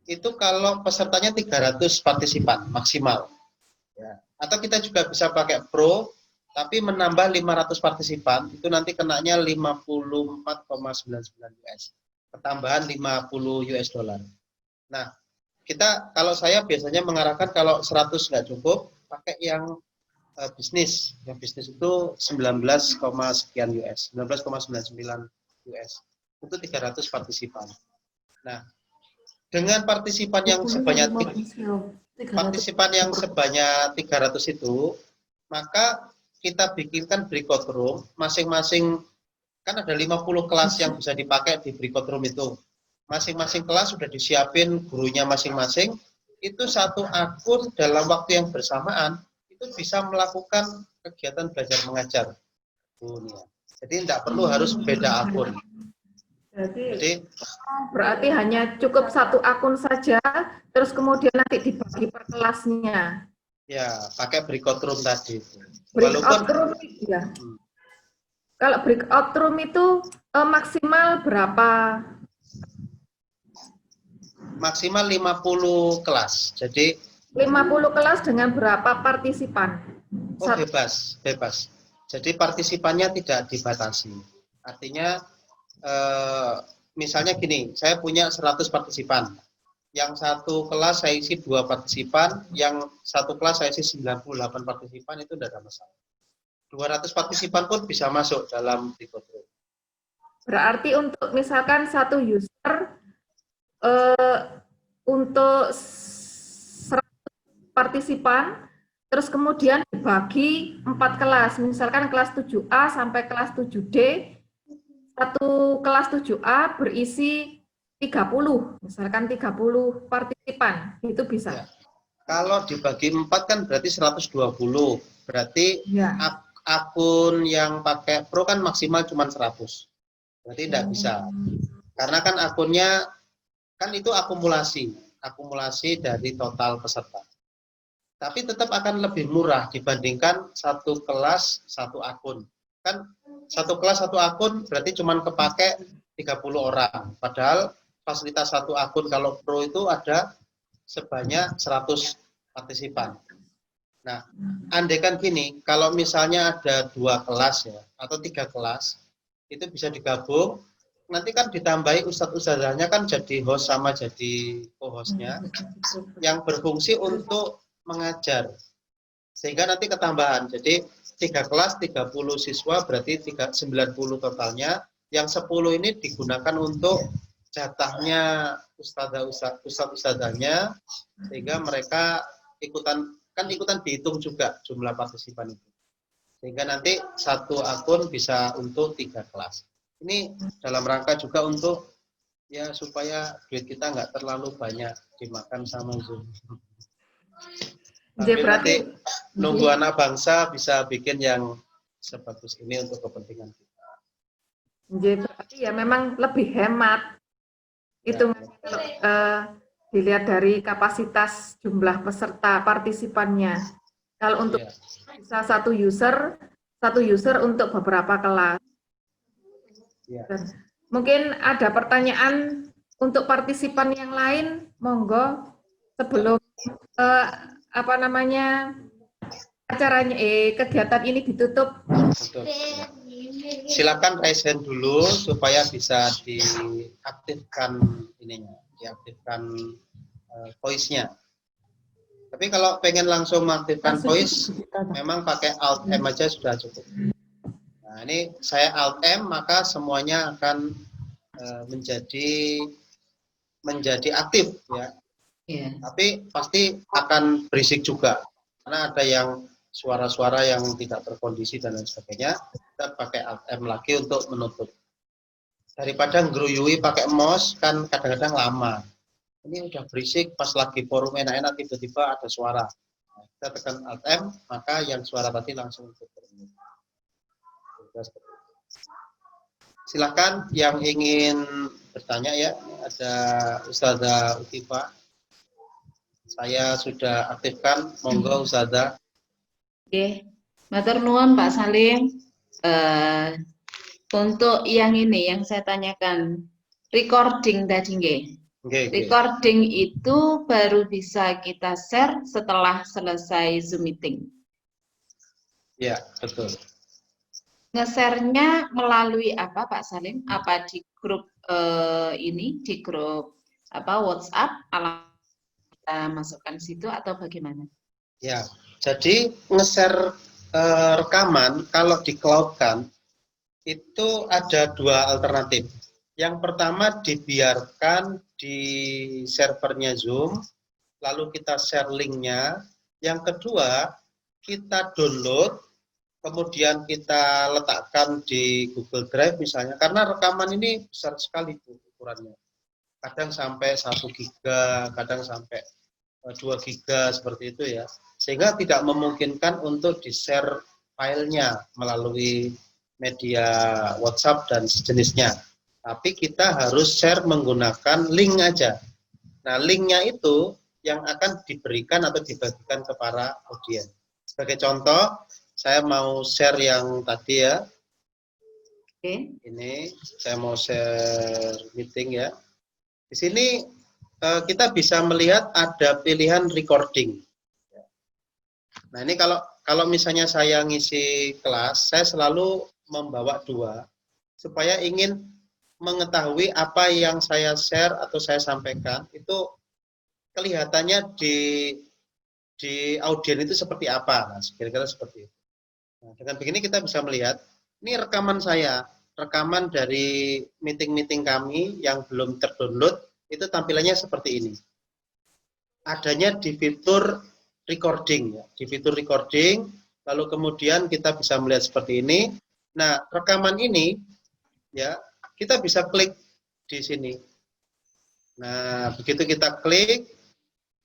itu kalau pesertanya 300 partisipan maksimal. Ya. Atau kita juga bisa pakai pro, tapi menambah 500 partisipan, itu nanti kenanya 54,99 US. Ketambahan 50 US dollar. Nah, kalau saya biasanya mengarahkan kalau 100 nggak cukup, pakai yang bisnis. Yang bisnis itu 19, sekian US, 19,99 US. Itu 300 partisipan. Nah, dengan partisipan yang sebanyak 300 itu, maka kita bikinkan breakout room, masing-masing kan ada 50 kelas yang bisa dipakai di breakout room itu. Masing-masing kelas sudah disiapin gurunya masing-masing, itu satu akun dalam waktu yang bersamaan, itu bisa melakukan kegiatan belajar mengajar. Jadi tidak perlu harus beda akun. Jadi berarti hanya cukup satu akun saja, terus kemudian nanti dibagi per kelasnya. ya pakai breakout room tadi. Breakout room, ya. Kalau breakout room itu maksimal berapa? Maksimal 50 kelas. Jadi 50 kelas dengan berapa partisipan? bebas. Jadi partisipannya tidak dibatasi. Artinya misalnya gini, saya punya 100 partisipan. Yang satu kelas saya isi 2 partisipan, yang satu kelas saya isi 98 partisipan, itu tidak ada masalah. 200 partisipan pun bisa masuk dalam breakout room. Berarti untuk misalkan satu user untuk 100 partisipan, terus kemudian dibagi 4 kelas, misalkan kelas 7A sampai kelas 7D, satu kelas 7A berisi 30, misalkan 30 partisipan, itu bisa. Ya. Kalau dibagi 4 kan berarti 120, berarti Ya. akun yang pakai Pro kan maksimal cuma 100, berarti tidak bisa. Karena kan akunnya, kan itu akumulasi dari total peserta. Tapi tetap akan lebih murah dibandingkan satu kelas, satu akun. Kan satu kelas, satu akun berarti cuma kepake 30 orang. Padahal fasilitas satu akun kalau Pro itu ada sebanyak 100 partisipan. Nah, andaikan gini, kalau misalnya ada 2 kelas ya, atau 3 kelas, itu bisa digabung, nanti kan ditambahi ustadz-ustadzahnya kan jadi host sama jadi co-hostnya, yang berfungsi untuk mengajar. Sehingga nanti ketambahan, jadi 3 kelas, 30 siswa, berarti 90 totalnya, yang 10 ini digunakan untuk jatahnya ustadz-ustadzahnya, sehingga mereka ikutan dihitung juga jumlah partisipan itu. Sehingga nanti satu akun bisa untuk 3 kelas. Ini dalam rangka juga untuk ya supaya duit kita nggak terlalu banyak dimakan sama Zoom. Tapi nanti nunggu anak bangsa bisa bikin yang sebagus ini untuk kepentingan kita. Berarti ya memang lebih hemat. Itu dilihat dari kapasitas jumlah peserta partisipannya. Kalau untuk bisa satu user untuk beberapa kelas. Mungkin ada pertanyaan untuk partisipan yang lain, monggo sebelum acaranya kegiatan ini ditutup. Betul. Silakan raise hand dulu supaya bisa diaktifkan diaktifkan voice-nya. Tapi kalau pengen langsung mengaktifkan voice, memang pakai Alt M aja sudah cukup. Nah, ini saya Alt M, maka semuanya akan menjadi aktif ya. Tapi pasti akan berisik juga, karena ada yang suara-suara yang tidak terkondisi dan lain sebagainya. Kita pakai Alt M lagi untuk menutup. Daripada ngeruyui pakai mouse kan kadang-kadang lama. Ini udah berisik, pas lagi forum enak-enak tiba-tiba ada suara. Nah, kita tekan Alt M, maka yang suara tadi langsung tutup. Silakan yang ingin bertanya ya. Ada Ustazah Utifa. Saya sudah aktifkan, monggo Ustazah. Oke, matur nuwun Pak Salim. Untuk yang ini yang saya tanyakan, recording tadi nggih. Recording itu baru bisa kita share setelah selesai Zoom meeting. Ya, betul. Nge-share-nya melalui apa Pak Salim? Apa di grup di grup WhatsApp, kita masukkan situ atau bagaimana? Ya, jadi nge-share rekaman kalau di cloud kan itu ada 2 alternatif. Yang pertama dibiarkan di servernya Zoom, lalu kita share linknya. Yang kedua kita download, kemudian kita letakkan di Google Drive misalnya, karena rekaman ini besar sekali ukurannya. Kadang sampai 1 giga, kadang sampai 2 giga seperti itu ya. Sehingga tidak memungkinkan untuk di-share filenya melalui media WhatsApp dan sejenisnya. Tapi kita harus share menggunakan link aja. Nah, linknya itu yang akan diberikan atau dibagikan ke para audiens. Sebagai contoh, saya mau share yang tadi ya. Oke. Ini saya mau share meeting ya. Di sini kita bisa melihat ada pilihan recording. Nah, ini kalau misalnya saya ngisi kelas, saya selalu membawa dua supaya ingin mengetahui apa yang saya share atau saya sampaikan itu kelihatannya di audiens itu seperti apa. Nah, kira-kira seperti itu. Nah, dengan begini kita bisa melihat ini rekaman saya, rekaman dari meeting-meeting kami yang belum terdownload itu tampilannya seperti ini. Adanya di fitur recording ya, di fitur recording, lalu kemudian kita bisa melihat seperti ini. Nah, rekaman ini ya, kita bisa klik di sini. Nah, begitu kita klik,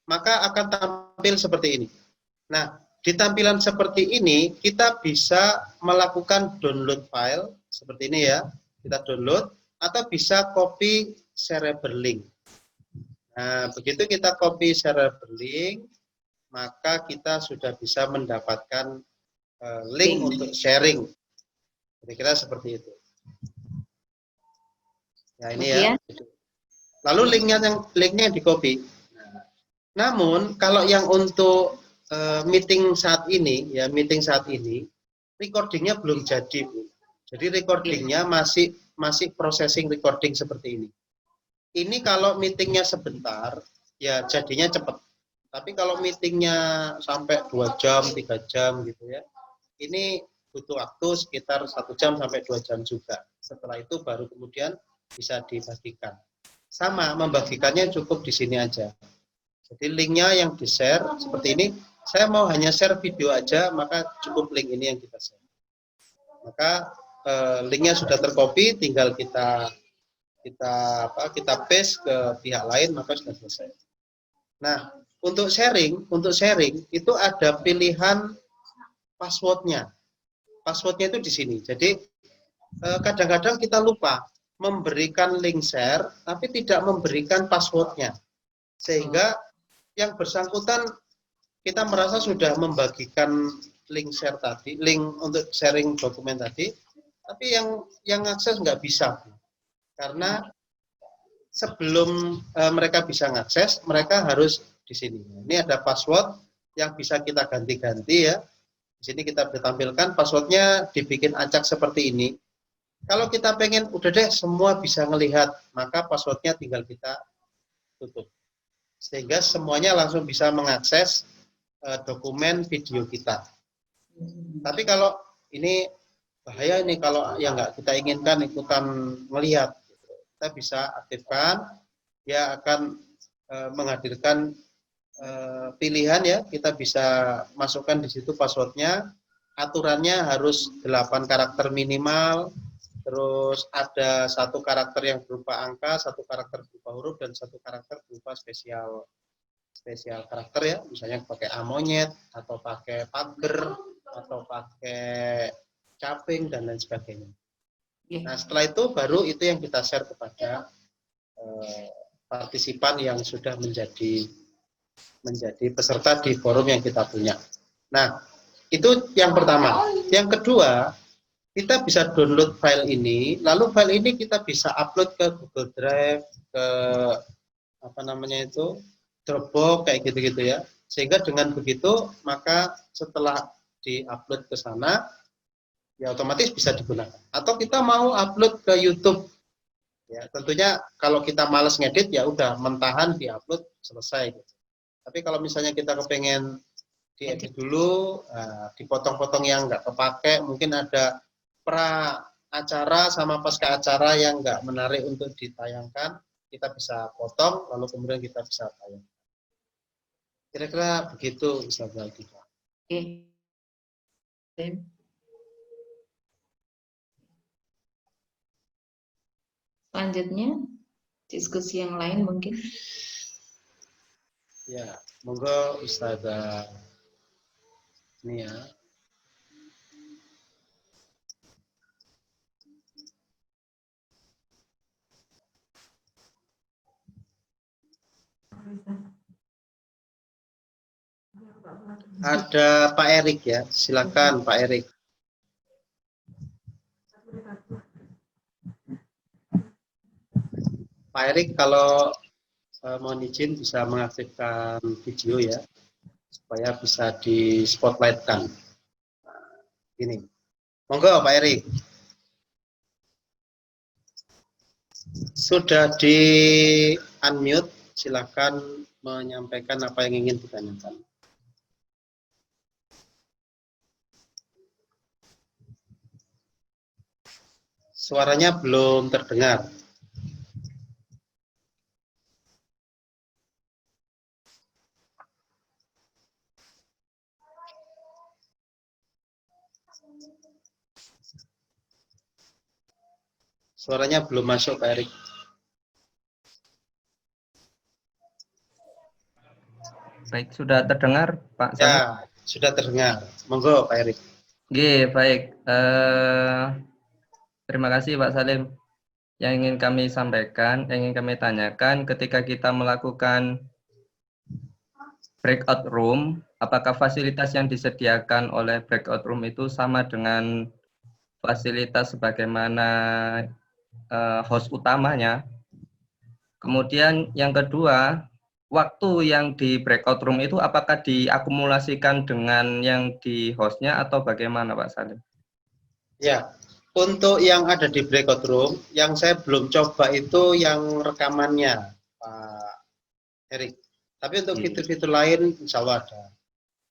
maka akan tampil seperti ini. Nah, di tampilan seperti ini, kita bisa melakukan download file, seperti ini ya, kita download, atau bisa copy shareable link. Nah, begitu kita copy shareable link, maka kita sudah bisa mendapatkan link untuk sharing. Kira-kira seperti itu. Ya, ini ya. Lalu linknya di copy. Nah, namun kalau yang untuk meeting saat ini, ya meeting saat ini, recordingnya belum jadi, Bu. Jadi recordingnya masih processing recording seperti ini. Ini kalau meetingnya sebentar, ya jadinya cepat. Tapi kalau meetingnya sampai 2 jam, 3 jam gitu ya, ini butuh waktu sekitar 1 jam sampai 2 jam juga. Setelah itu baru kemudian bisa dibagikan. Sama, membagikannya cukup di sini aja. Jadi linknya yang di-share seperti ini. Saya mau hanya share video aja, maka cukup link ini yang kita share. Maka linknya sudah tercopy, tinggal kita paste ke pihak lain, maka sudah selesai. Nah, untuk sharing itu ada pilihan passwordnya. Passwordnya itu di sini. Jadi kadang-kadang kita lupa memberikan link share, tapi tidak memberikan passwordnya. Sehingga yang bersangkutan kita merasa sudah membagikan link share tadi, link untuk sharing dokumen tadi, tapi yang akses nggak bisa. Karena sebelum mereka bisa mengakses, mereka harus di sini. Ini ada password yang bisa kita ganti-ganti ya. Di sini kita tampilkan passwordnya dibikin acak seperti ini. Kalau kita pengen udah deh semua bisa melihat, maka passwordnya tinggal kita tutup. Sehingga semuanya langsung bisa mengakses dokumen video kita. Tapi kalau ini bahaya ini kalau yang nggak kita inginkan ikutan melihat, kita bisa aktifkan, dia akan menghadirkan pilihan ya, kita bisa masukkan di situ passwordnya, aturannya harus 8 karakter minimal. Terus ada 1 karakter yang berupa angka, 1 karakter berupa huruf, dan 1 karakter berupa spesial karakter ya, misalnya pakai amonyet, atau pakai pager, atau pakai caping, dan lain sebagainya. Nah, setelah itu baru itu yang kita share kepada partisipan yang sudah menjadi peserta di forum yang kita punya. Nah, itu yang pertama. Yang kedua, kita bisa download file ini, lalu file ini kita bisa upload ke Google Drive, ke Dropbox, kayak gitu-gitu ya. Sehingga dengan begitu, maka setelah di-upload ke sana, ya otomatis bisa digunakan. Atau kita mau upload ke YouTube, ya tentunya kalau kita males ngedit, ya udah mentahan di-upload, selesai. Gitu. Tapi kalau misalnya kita kepengen diedit dulu, dipotong-potong yang nggak kepake, mungkin ada pra acara sama pasca acara yang nggak menarik untuk ditayangkan, kita bisa potong, lalu kemudian kita bisa tayang. Kira-kira begitu, Ustaz Alkifa. Oke. Selanjutnya, diskusi yang lain mungkin. Ya, monggo Ustazah Nia. Ada Pak Erik ya, silakan Pak Erik. Pak Erik kalau mohon izin bisa mengaktifkan video ya, supaya bisa di spotlightkan. Ini, monggo Pak Erik. Sudah di unmute, silakan menyampaikan apa yang ingin ditanyakan. Suaranya belum terdengar. Suaranya belum masuk, Pak Erik. Baik, sudah terdengar, Pak Salim? Ya, sudah terdengar. Monggo, Pak Erik. Oke, baik. Terima kasih, Pak Salim. Yang ingin kami sampaikan, yang ingin kami tanyakan, ketika kita melakukan breakout room, apakah fasilitas yang disediakan oleh breakout room itu sama dengan fasilitas sebagaimana host utamanya? Kemudian yang kedua, waktu yang di breakout room itu apakah diakumulasikan dengan yang di hostnya atau bagaimana, Pak Salim? Ya, untuk yang ada di breakout room, yang saya belum coba itu yang rekamannya, Pak Erik. Tapi untuk fitur-fitur lain, insya Allah ada.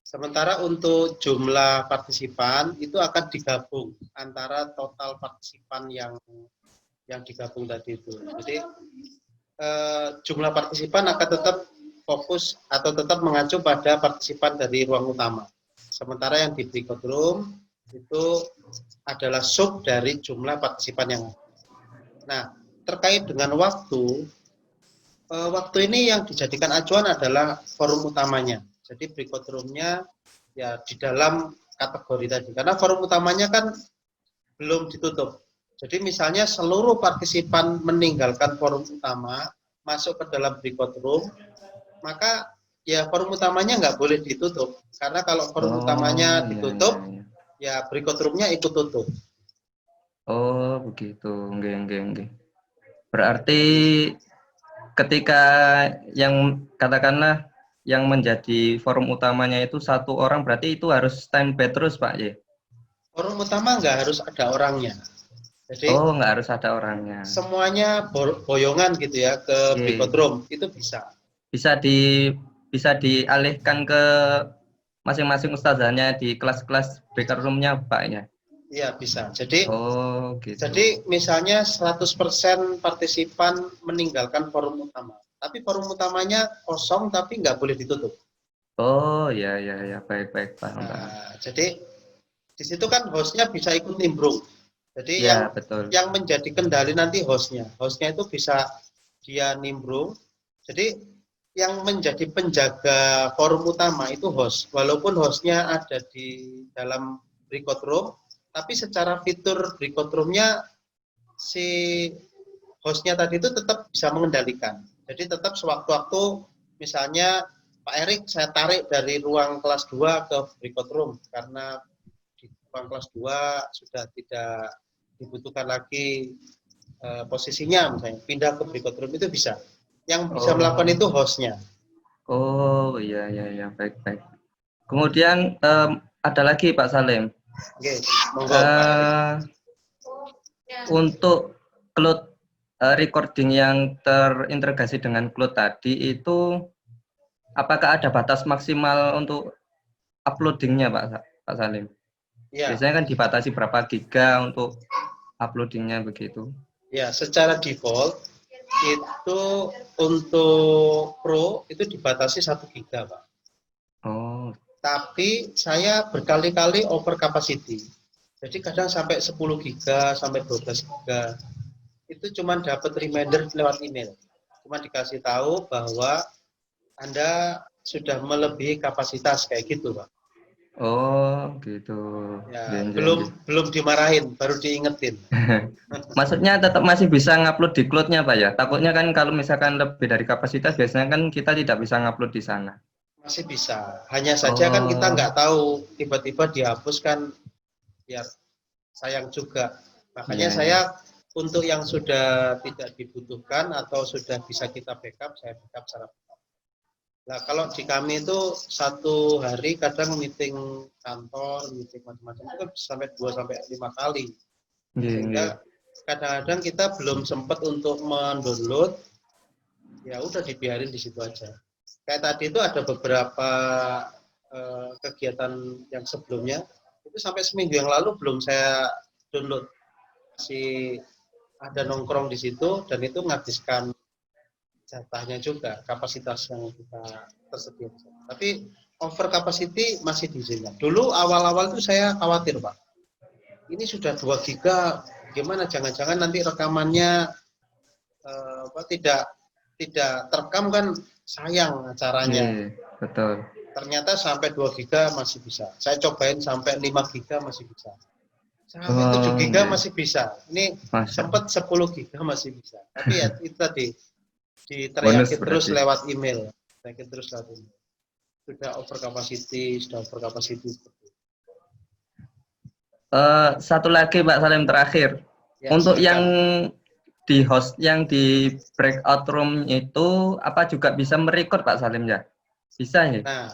Sementara untuk jumlah partisipan itu akan digabung antara total partisipan yang digabung tadi itu. Jadi jumlah partisipan akan tetap fokus atau tetap mengacu pada partisipan dari ruang utama. Sementara yang di breakout room itu adalah sub dari jumlah partisipan yang ada. Nah, terkait dengan waktu ini yang dijadikan acuan adalah forum utamanya. Jadi breakout room-nya ya di dalam kategori tadi. Karena forum utamanya kan belum ditutup. Jadi misalnya seluruh partisipan meninggalkan forum utama, masuk ke dalam breakout room, maka ya forum utamanya nggak boleh ditutup. Karena kalau forum utamanya ditutup, ya breakout room-nya ikut tutup. Oh, begitu. Enggak. Berarti ketika yang katakanlah yang menjadi forum utamanya itu satu orang, berarti itu harus standby terus, Pak, ya? Forum utama nggak harus ada orangnya. Jadi, nggak harus ada orangnya. Semuanya boyongan gitu ya ke breakout room, itu bisa. Bisa dialihkan ke masing-masing ustazahnya di kelas-kelas breakout room-nya, Pak, ya? Iya, bisa. Jadi, gitu. Jadi misalnya 100% partisipan meninggalkan forum utama. Tapi forum utamanya kosong tapi nggak boleh ditutup. Oh, ya. Baik, paham. Nah, jadi di situ kan hostnya bisa ikut nimbrung. Jadi ya, betul. Yang menjadi kendali nanti hostnya. Hostnya itu bisa dia nimbrung. Jadi yang menjadi penjaga forum utama itu host. Walaupun hostnya ada di dalam breakout room, tapi secara fitur breakout room-nya si hostnya tadi itu tetap bisa mengendalikan. Jadi tetap sewaktu-waktu misalnya Pak Erik saya tarik dari ruang kelas 2 ke breakout room karena di ruang kelas 2 sudah tidak dibutuhkan lagi posisinya, misalnya pindah ke breakout room itu bisa. Yang bisa melakukan itu hostnya. Oh, iya, baik. Kemudian ada lagi Pak Salim. Oke, monggo. Untuk cloud recording yang terintegrasi dengan cloud tadi itu apakah ada batas maksimal untuk uploadingnya, Pak Salim? Ya. Biasanya kan dibatasi berapa giga untuk uploadingnya begitu? Ya, secara default itu untuk Pro itu dibatasi 1 giga, Pak. Oh. Tapi saya berkali-kali over capacity. Jadi kadang sampai 10 giga, sampai 12 giga. Itu cuma dapat reminder lewat email. Cuma dikasih tahu bahwa Anda sudah melebihi kapasitas kayak gitu, Pak. Oh, gitu. Ya, belum dimarahin, baru diingetin. Maksudnya tetap masih bisa ngupload di cloud-nya, Pak ya? Takutnya kan kalau misalkan lebih dari kapasitas, biasanya kan kita tidak bisa ngupload di sana. Masih bisa. Hanya saja kan kita nggak tahu, tiba-tiba dihapus kan, biar sayang juga. Makanya saya untuk yang sudah tidak dibutuhkan atau sudah bisa kita backup, saya backup secara backup. Nah, kalau di kami itu satu hari kadang meeting kantor, meeting macam-macam itu sampai 2-5 kali. Sehingga kadang-kadang kita belum sempat untuk mendownload, ya udah dibiarin di situ aja. Kayak tadi itu ada beberapa kegiatan yang sebelumnya, itu sampai seminggu yang lalu belum saya download. Masih ada nongkrong di situ dan itu menghabiskan jatahnya juga, kapasitas yang kita tersedia. Tapi over capacity masih diizinkan. Dulu awal-awal itu saya khawatir, Pak. Ini sudah 2 giga, gimana jangan-jangan nanti rekamannya tidak terekam kan sayang acaranya. Betul. Ternyata sampai 2 giga masih bisa. Saya cobain sampai 5 giga masih bisa. Sampai 7 giga masih bisa. Ini sempat 10 giga masih bisa. Tapi ya itu tadi diteriakin terus lewat email. Sudah over capacity. Satu lagi Pak Salim terakhir. Ya, untuk silakan. Yang di host, yang di breakout room itu apa juga bisa merecord Pak Salim ya? Bisa ya? Nah,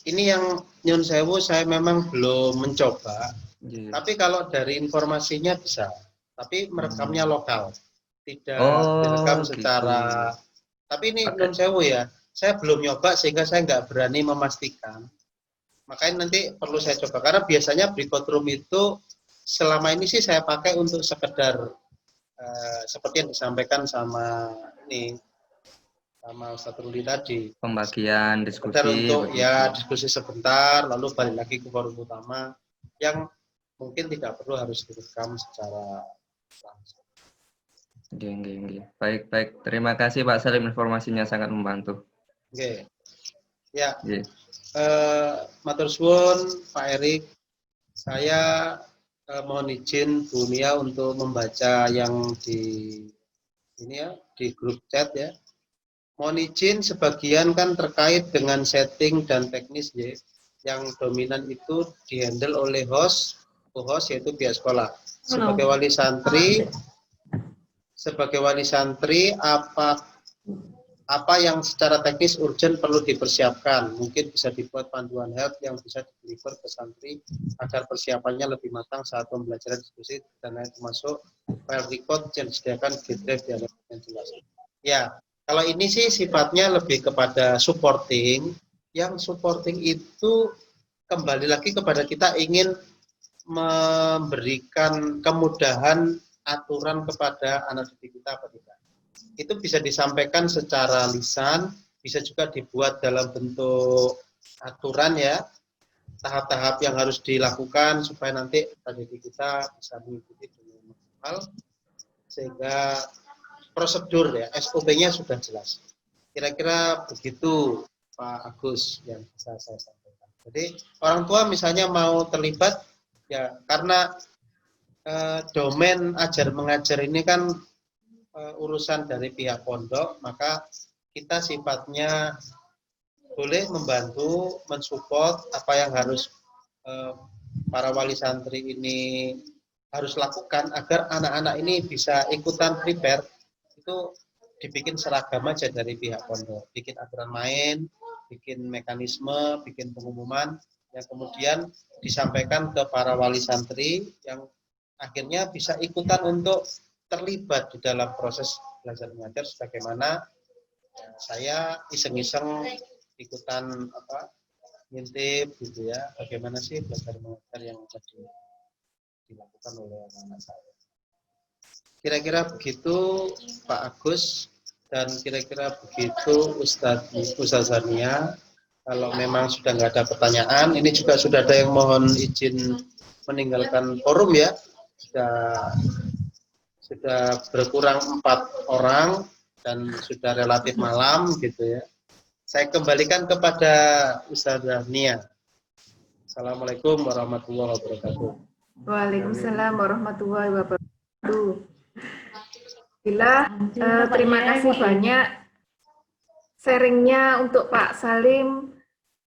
ini yang nyun sewu saya memang belum mencoba. Tapi kalau dari informasinya bisa. Tapi merekamnya lokal. Tidak direkam secara... Tapi ini nyun sewu ya. Saya belum nyoba sehingga saya nggak berani memastikan. Makanya nanti perlu saya coba. Karena biasanya breakout room itu selama ini sih saya pakai untuk sekedar seperti yang disampaikan sama Ustadz Ruli tadi. Pembagian diskusi. Sekedar untuk ya diskusi sebentar, lalu balik lagi ke forum utama yang mungkin tidak perlu harus direkam secara langsung. Baik. Terima kasih Pak Salim, informasinya sangat membantu. Oke. Ya. Matur suwun Pak Erik. Saya mohon izin Bu Nia untuk membaca yang di grup chat ya. Mohon izin sebagian kan terkait dengan setting dan teknis ya. Yang dominan itu dihandle oleh host yaitu pihak sekolah. Sebagai wali santri apa yang secara teknis urgent perlu dipersiapkan. Mungkin bisa dibuat panduan help yang bisa di-deliver ke santri agar persiapannya lebih matang saat pembelajaran diskusi dan lain termasuk file record yang disediakan di drive yang jelas. Ya, kalau ini sih sifatnya lebih kepada supporting. Yang supporting itu kembali lagi kepada kita ingin memberikan kemudahan aturan kepada anak didik kita apa tidak. Itu bisa disampaikan secara lisan, bisa juga dibuat dalam bentuk aturan ya, tahap-tahap yang harus dilakukan supaya nanti didik kita bisa mengikuti dengan maksimal, sehingga prosedur ya, SOP-nya sudah jelas. Kira-kira begitu Pak Agus yang bisa saya sampaikan. Jadi orang tua misalnya mau terlibat, ya karena domain ajar mengajar ini kan urusan dari pihak pondok, maka kita sifatnya boleh membantu, mensupport apa yang harus para wali santri ini harus lakukan agar anak-anak ini bisa ikutan prepare. Itu dibikin seragam aja dari pihak pondok, bikin aturan main, bikin mekanisme, bikin pengumuman yang kemudian disampaikan ke para wali santri yang akhirnya bisa ikutan untuk terlibat di dalam proses belajar mengajar sebagaimana saya iseng-iseng ikutan ngintip gitu ya, bagaimana sih belajar mengajar yang tadi dilakukan oleh anak-anak saya. Kira-kira begitu Pak Agus dan kira-kira begitu Ustazania. Kalau memang sudah nggak ada pertanyaan, ini juga sudah ada yang mohon izin meninggalkan forum ya. Sudah berkurang 4 orang dan sudah relatif malam gitu ya. Saya kembalikan kepada Ustazah Nia. Assalamualaikum warahmatullahi wabarakatuh. Waalaikumsalam warahmatullahi wabarakatuh. Terima kasih banyak sharingnya untuk Pak Salim.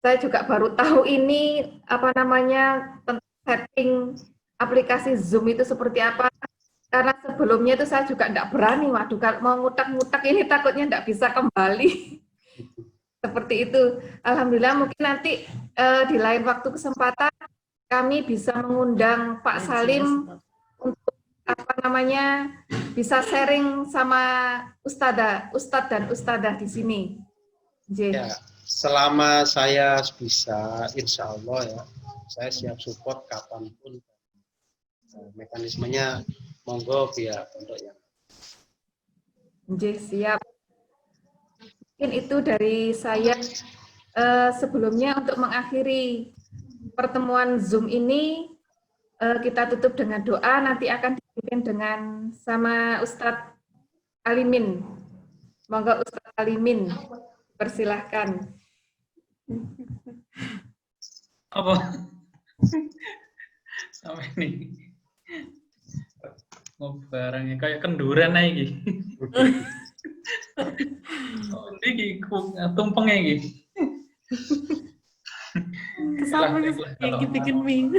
Saya juga baru tahu ini tentang setting aplikasi Zoom itu seperti apa. Karena sebelumnya itu saya juga tidak berani, waduh kalau mau ngutak-ngutak ini takutnya tidak bisa kembali. Seperti itu. Alhamdulillah mungkin nanti di lain waktu kesempatan kami bisa mengundang Pak Salim untuk bisa sharing sama Ustadz dan Ustadzah di sini. Ya, selama saya bisa, insya Allah ya, saya siap support kapanpun. Mekanismenya monggo biar untuk yang. Siap. Mungkin itu dari saya. Sebelumnya untuk mengakhiri pertemuan Zoom ini, kita tutup dengan doa, nanti akan dipimpin dengan sama Ustadz Alimin. Monggo Ustadz Alimin, persilahkan. Apa? Sampai ini. Oh, barangnya kayak kenduran aja gitu. Oh, ini tumpengnya gitu. Kesampe bikin mie.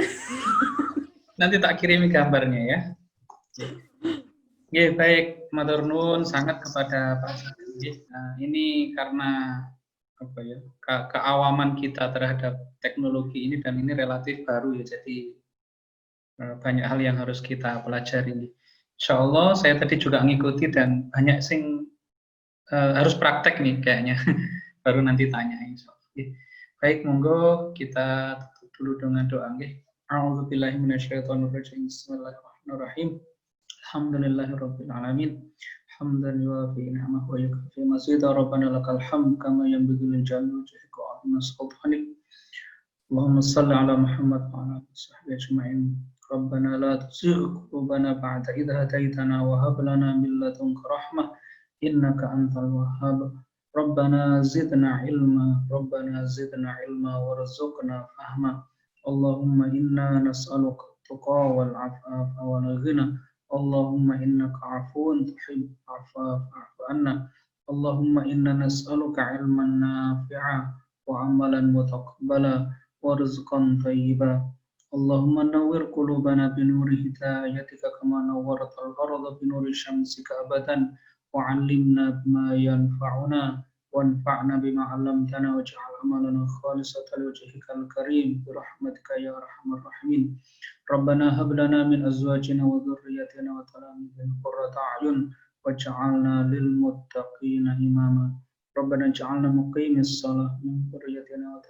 Nanti tak kirimi gambarnya ya. Ya, baik, matur nuwun sangat kepada Pak Salim. Nah, ini karena keawaman kita terhadap teknologi ini, dan ini relatif baru ya, jadi banyak hal yang harus kita pelajari. Insya Allah saya tadi juga ngikuti dan banyak sing harus praktek nih kayaknya. Baru nanti tanya insya Allah. Baik, monggo kita tutup dulu dengan doa nggih. A'udzubillahi minasyaitonirrajim. Bismillahirrahmanirrahim. Alhamdulillahirabbil alamin. Hamdan yuwafi ni'amahu wa yukafi mazida. Rabbana lakal hamd kama yanbaghi li jalali wajhika wa 'azimi sultanik. Allahumma shalli ala Muhammad wa ala alihi washabbihi ajma'in. Rabbana la tuzigh qulubana ba'da idh hadaitana wa hab lana min ladunka rahmah innaka antal wahhab. Rabbana zidna ilma warzuqna fahma. Allahumma inna nas'aluka at-tuqa wal 'afafa wal ghina. Allahumma innaka 'afuwun tuhibbul 'afwa fa'fu 'anna. Allahumma inna nas'aluka 'ilman nafi'a wa 'amalan mutaqabbala wa rizqan thayyiba. Allahumma nawwir qulubana bi nuri hidayatika kama nawwartal arda bi nuri syamsika abadan wa 'allimna bima yanfa'una wanfa'na bima 'allamtana waj'al amalana khalisatan liwajhikal karim bi rahmatika ya arhamar rahimin. Rabbana hab lana min azwajina wa dhurriyyatina wa qurrata a'yun waj'alna lil muttaqina imama. Rabbana ij'alna muqimis shalah min dhurriyyatina wa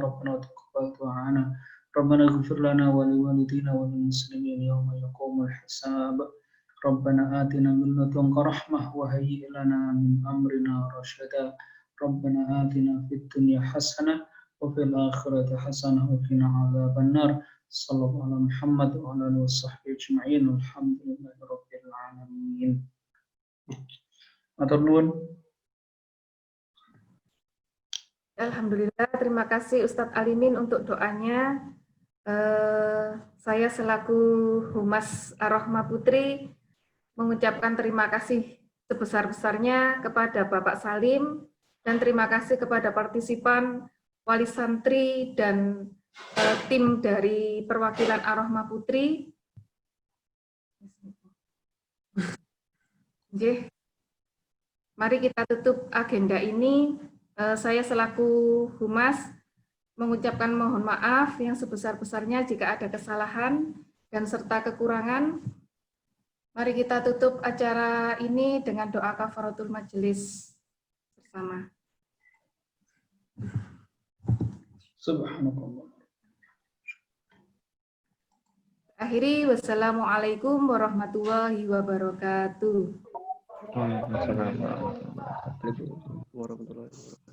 rabbana taqabbal du'ana. Rabbana ighfir lana wa liwalidina wa lil muslimin yawma yaqumul hisab. Rabbana atina min ladunka rahmah wa hayyi' lana min amrina rasyada. Rabbana atina fid dunya hasanah wa fil akhirati hasanah wa qina adzaban nar. Sallallahu ala Muhammad wa ala alihi washabbihi ajma'in. Alhamdulillahirabbil alamin. Matur nuwun. Alhamdulillah, terima kasih Ustadz Alimin untuk doanya. Saya selaku Humas Ar-Rahmah Putri mengucapkan terima kasih sebesar-besarnya kepada Bapak Salim dan terima kasih kepada partisipan, wali santri, dan tim dari perwakilan Ar-Rahmah Putri. Oke. Mari kita tutup agenda ini. Saya selaku Humas mengucapkan mohon maaf yang sebesar-besarnya jika ada kesalahan dan serta kekurangan. Mari kita tutup acara ini dengan doa kafaratul majelis bersama. Subhanallah. Akhiri, wassalamualaikum warahmatullahi wabarakatuh. Waalaikumsalam warahmatullahi wabarakatuh.